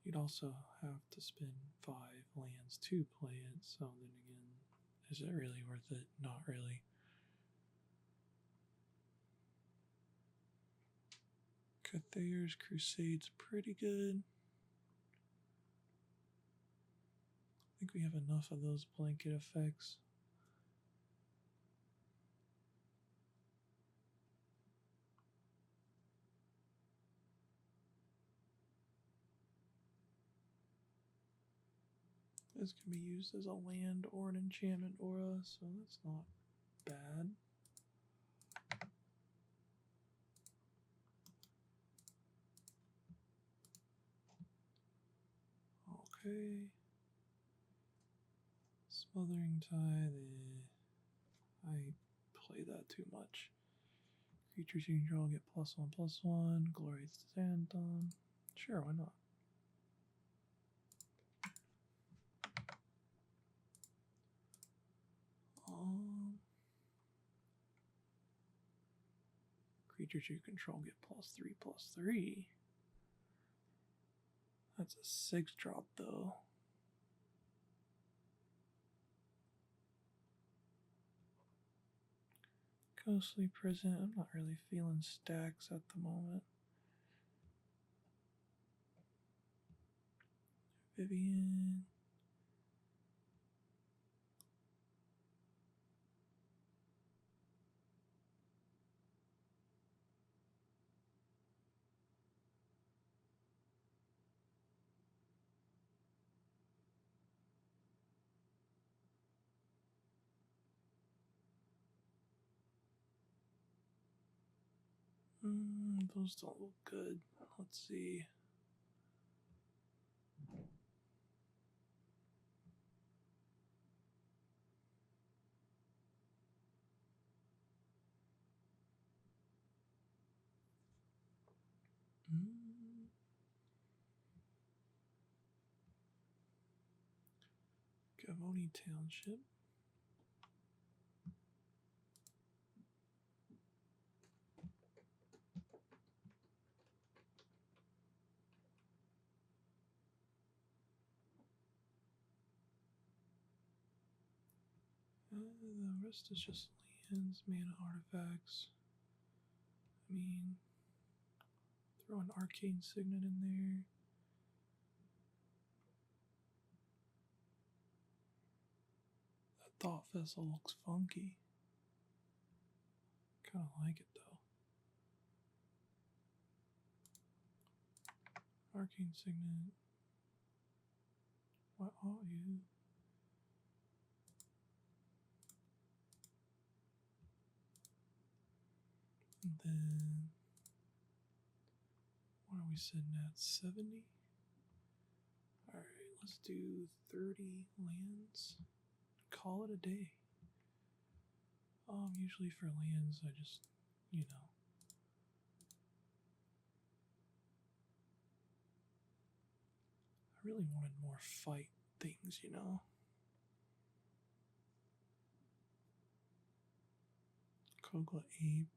You'd also have to spend 5 lands to play it, so then again, is it really worth it? Not really. Cathayer's Crusade's pretty good. I think we have enough of those blanket effects. This can be used as a land or an enchantment aura, so that's not bad. Okay. Smothering Tithe. I play that too much. Creatures you control get +1/+1. Glorious Anthem. Sure, why not? Creatures you control get +3/+3. That's a 6-drop though. Ghostly Prison. I'm not really feeling stacks at the moment. Vivian. Those don't look good. Let's see. Gavoni Township. The rest is just lands, mana artifacts. I mean, throw an arcane signet in there. That thought vessel looks funky. Kind of like it though. Arcane signet. What are you? And then, what are we sitting at? 70? Alright, let's do 30 lands. Call it a day. Usually for lands, I just, you know. I really wanted more fight things, you know. Kogla Ape.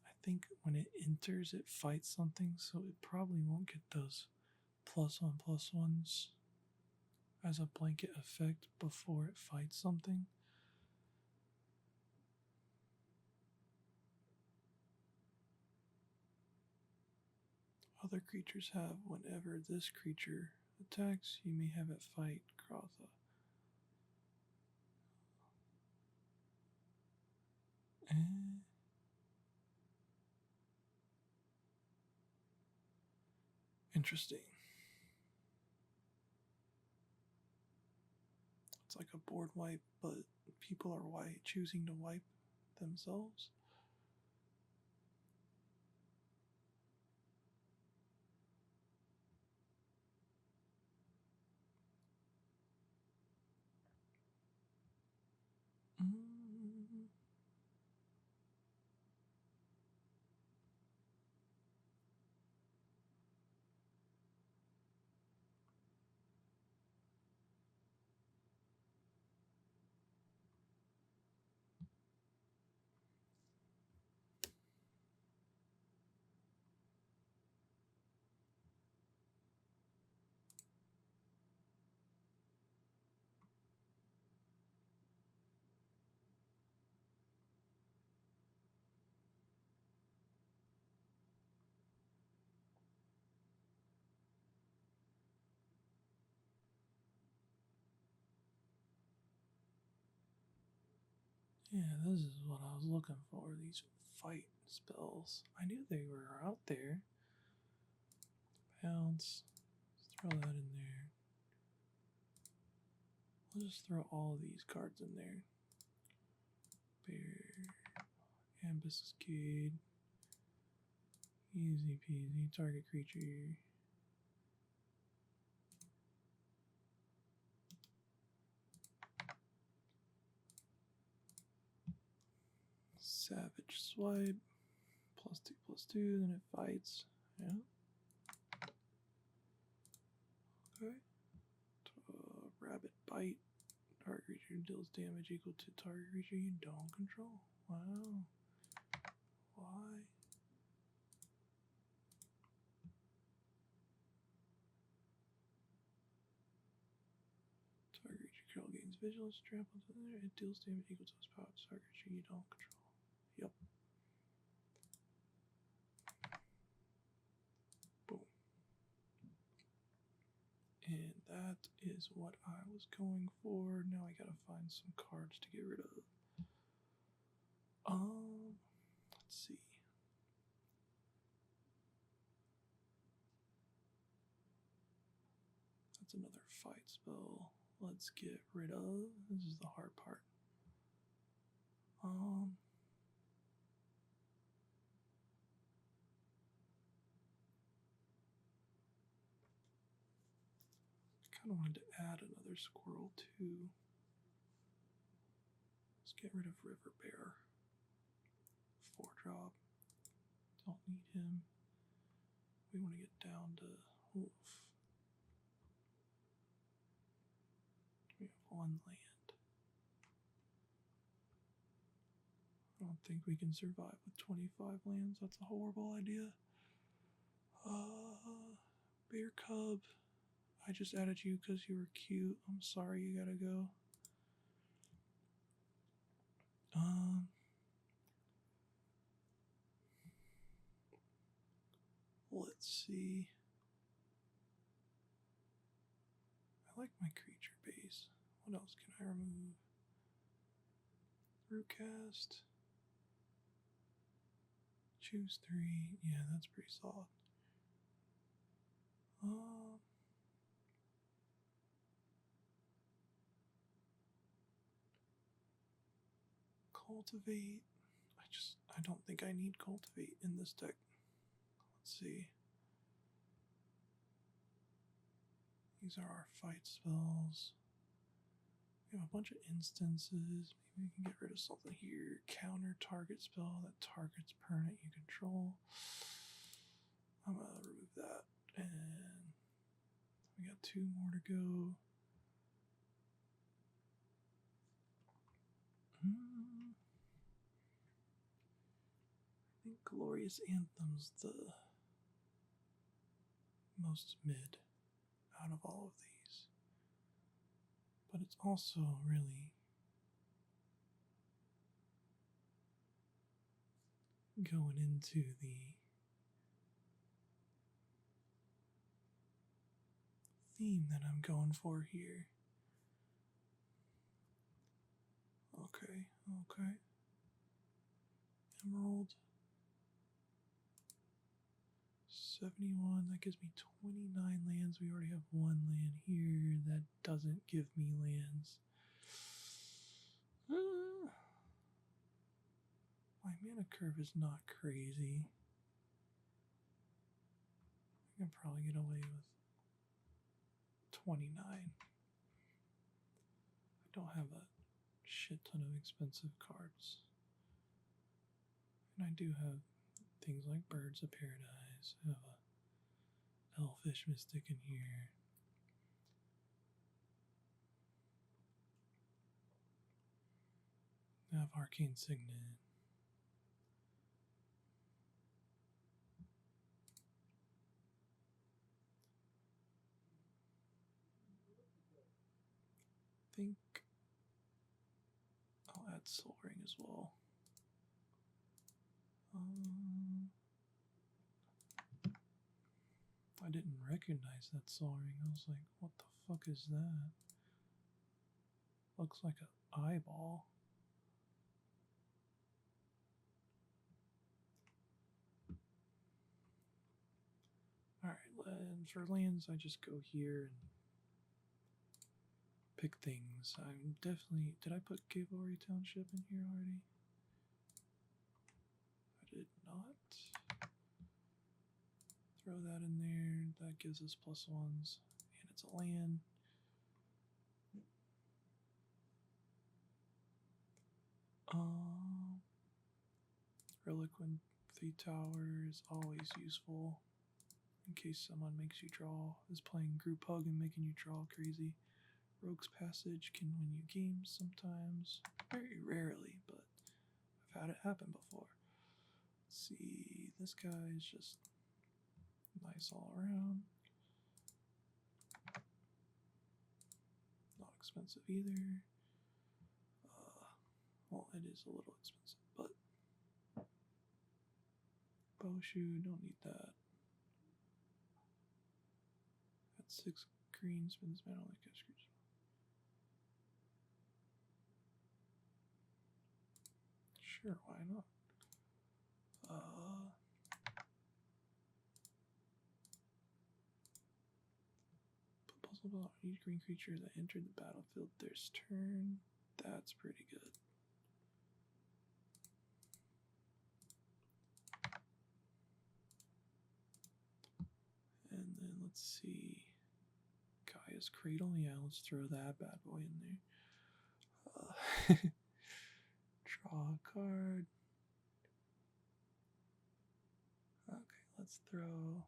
I think when it enters, it fights something, so it probably won't get those +1/+1s as a blanket effect before it fights something. Other creatures have whenever this creature attacks, you may have it fight Krotha. Interesting. It's like a board wipe, but people are choosing to wipe themselves. Mm. Yeah, this is what I was looking for, these fight spells. I knew they were out there. Pounce. Let's throw that in there. We'll just throw all these cards in there. Bear. Ambuscade. Easy peasy. Target creature. Savage Swipe. +2/+2, then it fights. Yeah. Okay. Rabbit Bite. Target creature deals damage equal to target creature you don't control. Wow. Why? Target creature control gains vigilance, trample to there. It deals damage equal to its power to target creature you don't control. Yep. Boom. And that is what I was going for. Now I gotta find some cards to get rid of. Let's see. That's another fight spell. Let's get rid of. This is the hard part. Kind of wanted to add another squirrel too. Let's get rid of River Bear. 4-drop. Don't need him. We want to get down to Wolf. We have 1 land. I don't think we can survive with 25 lands. That's a horrible idea. Bear Cub. I just added you because you were cute. I'm sorry you gotta go. Let's see. I like my creature base. What else can I remove? Rootcast. Choose 3. Yeah, that's pretty solid. Cultivate. I I don't think I need cultivate in this deck. Let's see. These are our fight spells. We have a bunch of instances. Maybe we can get rid of something here. Counter target spell that targets permanent you control. I'm gonna remove that. And we got 2 more to go. I think Glorious Anthem's the most mid out of all of these. But it's also really going into the theme that I'm going for here. Okay. Emerald. 71, that gives me 29 lands. We already have 1 land here. That doesn't give me lands. My mana curve is not crazy. I can probably get away with 29. I don't have a shit ton of expensive cards. And I do have things like Birds of Paradise. I have a Elfish Mystic in here. I have Arcane Signet. I think I'll add Soul Ring as well. I didn't recognize that Soul Ring. I was like, what the fuck is that? Looks like an eyeball. Alright, and for lands, I just go here and pick things. I'm definitely... Did I put Giveaway Township in here already? I did not. Throw that in there. That gives us +1s. And it's a land. Reliquary Tower is always useful in case someone makes you draw, is playing Group Hug and making you draw crazy. Rogue's Passage can win you games sometimes. Very rarely, but I've had it happen before. Let's see, this guy is just nice all around. Not expensive either. Well, it is a little expensive, but Bowshoe, don't need that. At 6 green, spins mana like a screech. Sure, why not? Put puzzle ball on each green creature that entered the battlefield this turn. That's pretty good. And then let's see. Gaia's Cradle. Yeah, let's throw that bad boy in there. Draw a card. Okay, let's throw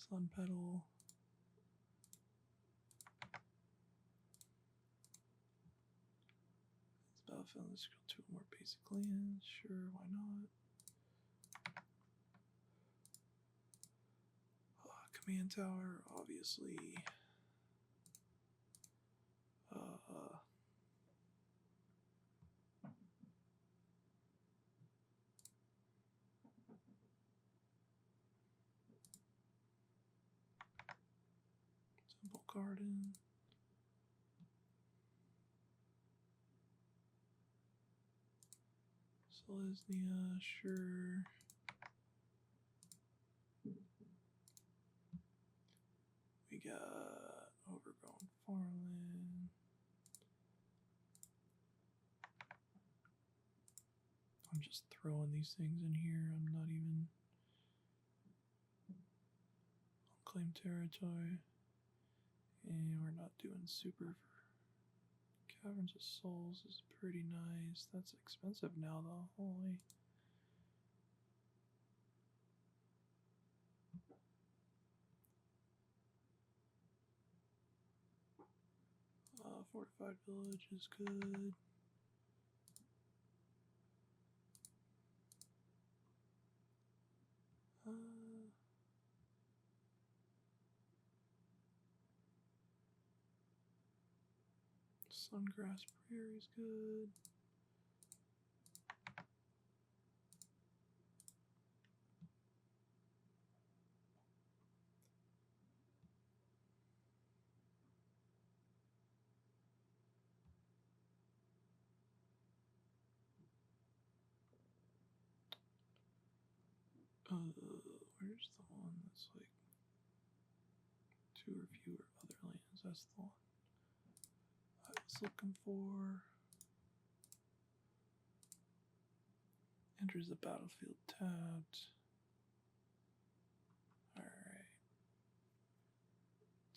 Sun Petal. It's Battlefield. Let's go 2 more basic lands. Sure, why not? Command Tower, obviously. Simple Garden. Selesnya, sure. We got Overgrown Farmland. I'm just throwing these things in here. I'm not even unclaimed territory. And we're not doing super. Caverns of Souls is pretty nice. That's expensive now though. Holy. Fortified Village is good. Sungrass Prairie is good. Where's the one that's like 2 or fewer other lands? That's the one I was looking for. Enters the battlefield tapped. Alright.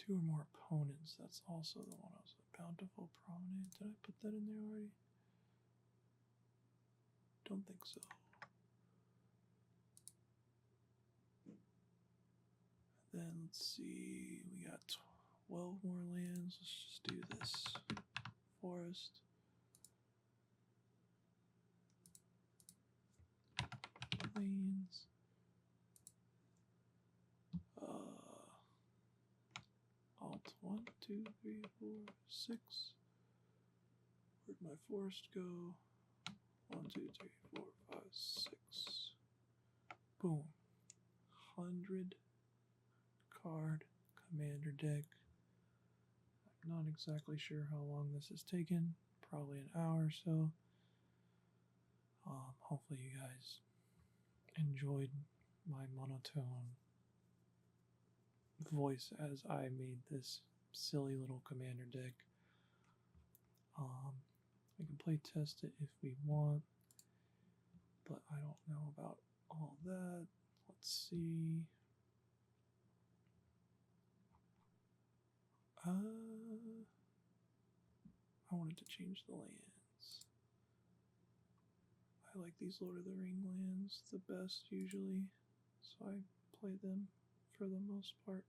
2 or more opponents. That's also the one I was like. Bountiful Promenade. Did I put that in there already? Don't think so. Then let's see, we got 12 more lands. Let's just do this. Forest. Plains. Alt 1, 2, 3, 4, 6. Where'd my forest go? 1, 2, 3, 4, 5, 6. Boom. 100 card commander deck. I'm not exactly sure how long this has taken. Probably an hour or so. Hopefully you guys enjoyed my monotone voice as I made this silly little commander deck. We can play test it if we want, but I don't know about all that. Let's see. I wanted to change the lands. I like these Lord of the Ring lands the best usually, so I play them for the most part.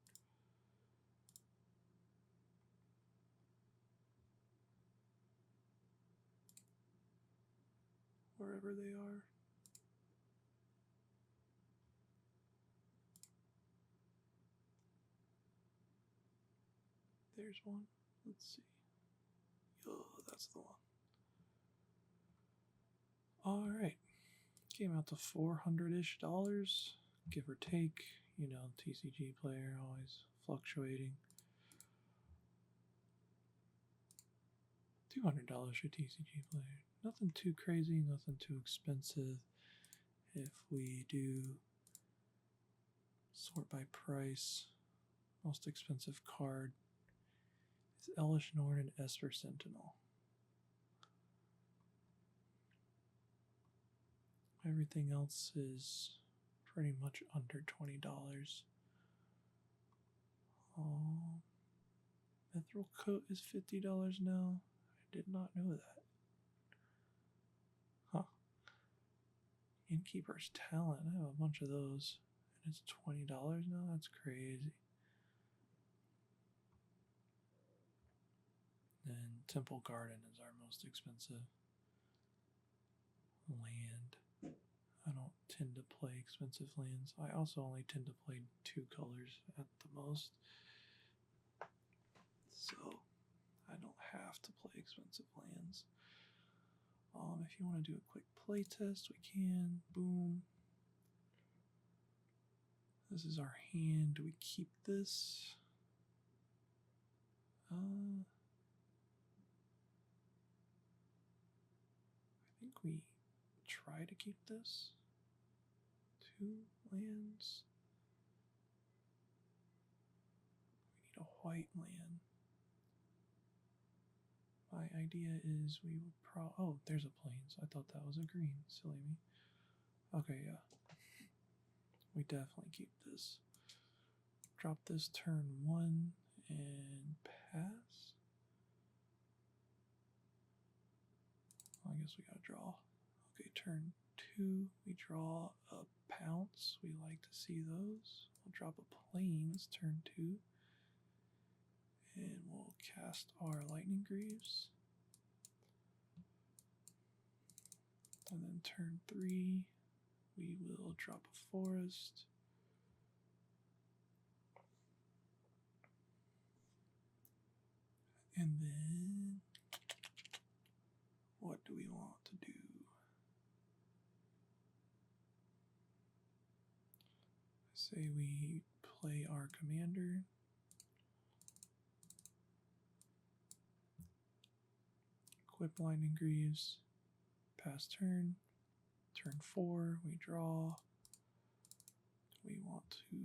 Wherever they are. There's one. Let's see. Oh, that's the one. Alright. Came out to $400-ish, give or take. You know, TCG player always fluctuating. $200 for TCG player. Nothing too crazy, nothing too expensive. If we do sort by price, most expensive card is Elish Norn and Esper Sentinel. Everything else is pretty much under $20. Mithril Coat is $50 now. I did not know that. Huh. Innkeeper's Talent. I have a bunch of those. And it's $20 now? That's crazy. And Temple Garden is our most expensive land. I don't tend to play expensive lands. I also only tend to play 2 colors at the most. So I don't have to play expensive lands. If you want to do a quick play test, we can. Boom. This is our hand. Do we keep this? I think we try to keep this. 2 lands. We need a white land. My idea is we would oh, there's a plains. I thought that was a green. Silly me. Okay, yeah. We definitely keep this. Drop this turn 1 and pass. I guess we gotta draw. Okay, turn 2, we draw a pounce. We like to see those. We'll drop a plains, turn 2. And we'll cast our lightning greaves. And then turn 3, we will drop a forest. And then, what do we want to do? Say we play our commander. Equip lightning greaves. Pass turn. Turn 4, we draw. We want to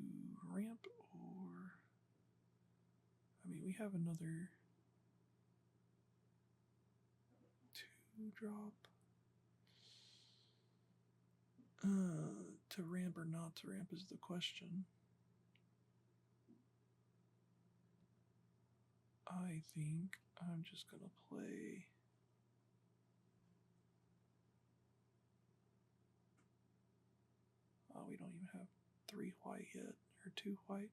ramp or... I mean, we have another 2-drop. To ramp or not to ramp is the question. I think I'm just going to play... Oh, we don't even have 3 white yet, or 2 white.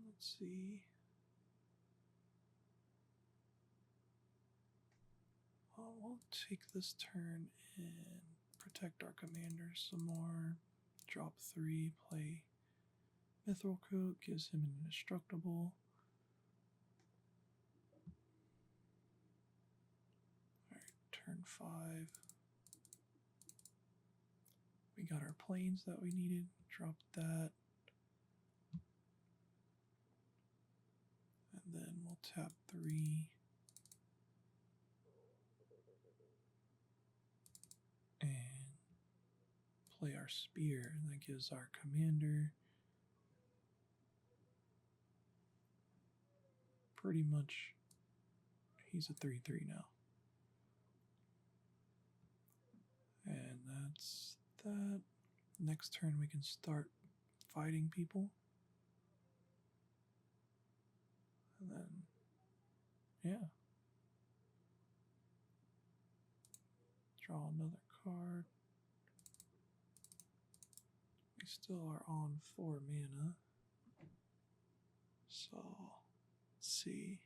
Let's see. We'll take this turn and protect our commander some more. Drop 3, play Mithril Coat, gives him an indestructible. Alright, turn 5. We got our plains that we needed. Drop that. And then we'll tap 3. And play our spear. And that gives our commander pretty much, he's a 3/3 now. And that's that. Next turn we can start fighting people. And then, yeah. Draw another card. We still are on 4 mana. So, let's see.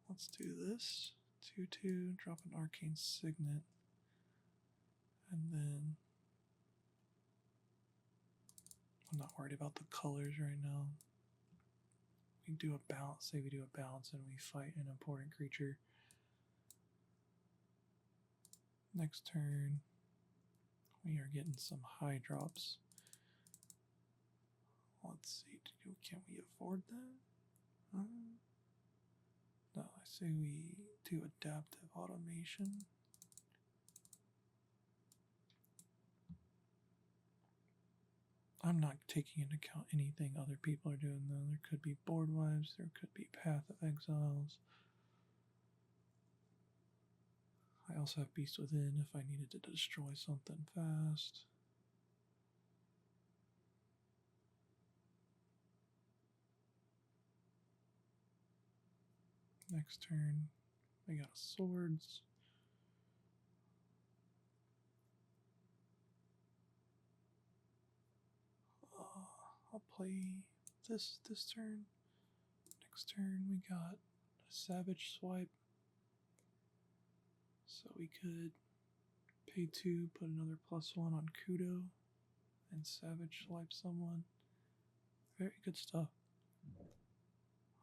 Let's do this. 2/2, drop an arcane signet. And then, I'm not worried about the colors right now. We do a bounce, say we do a bounce and we fight an important creature. Next turn, we are getting some high drops. Let's see, can we afford that? No, I say we do adaptive automation. I'm not taking into account anything other people are doing though. There could be board wipes, there could be Path of Exiles. I also have Beast Within if I needed to destroy something fast. Next turn, we got swords. I'll play this turn. Next turn, we got a Savage Swipe. So we could pay 2, put another +1 on Kudo, and Savage Swipe someone. Very good stuff.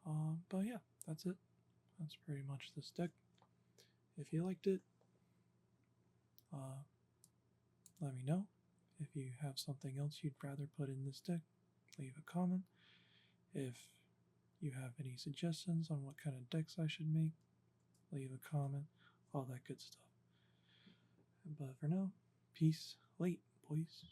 But yeah, that's it. That's pretty much this deck. If you liked it, let me know. If you have something else you'd rather put in this deck, leave a comment. If you have any suggestions on what kind of decks I should make, leave a comment. All that good stuff. But for now, peace late, boys.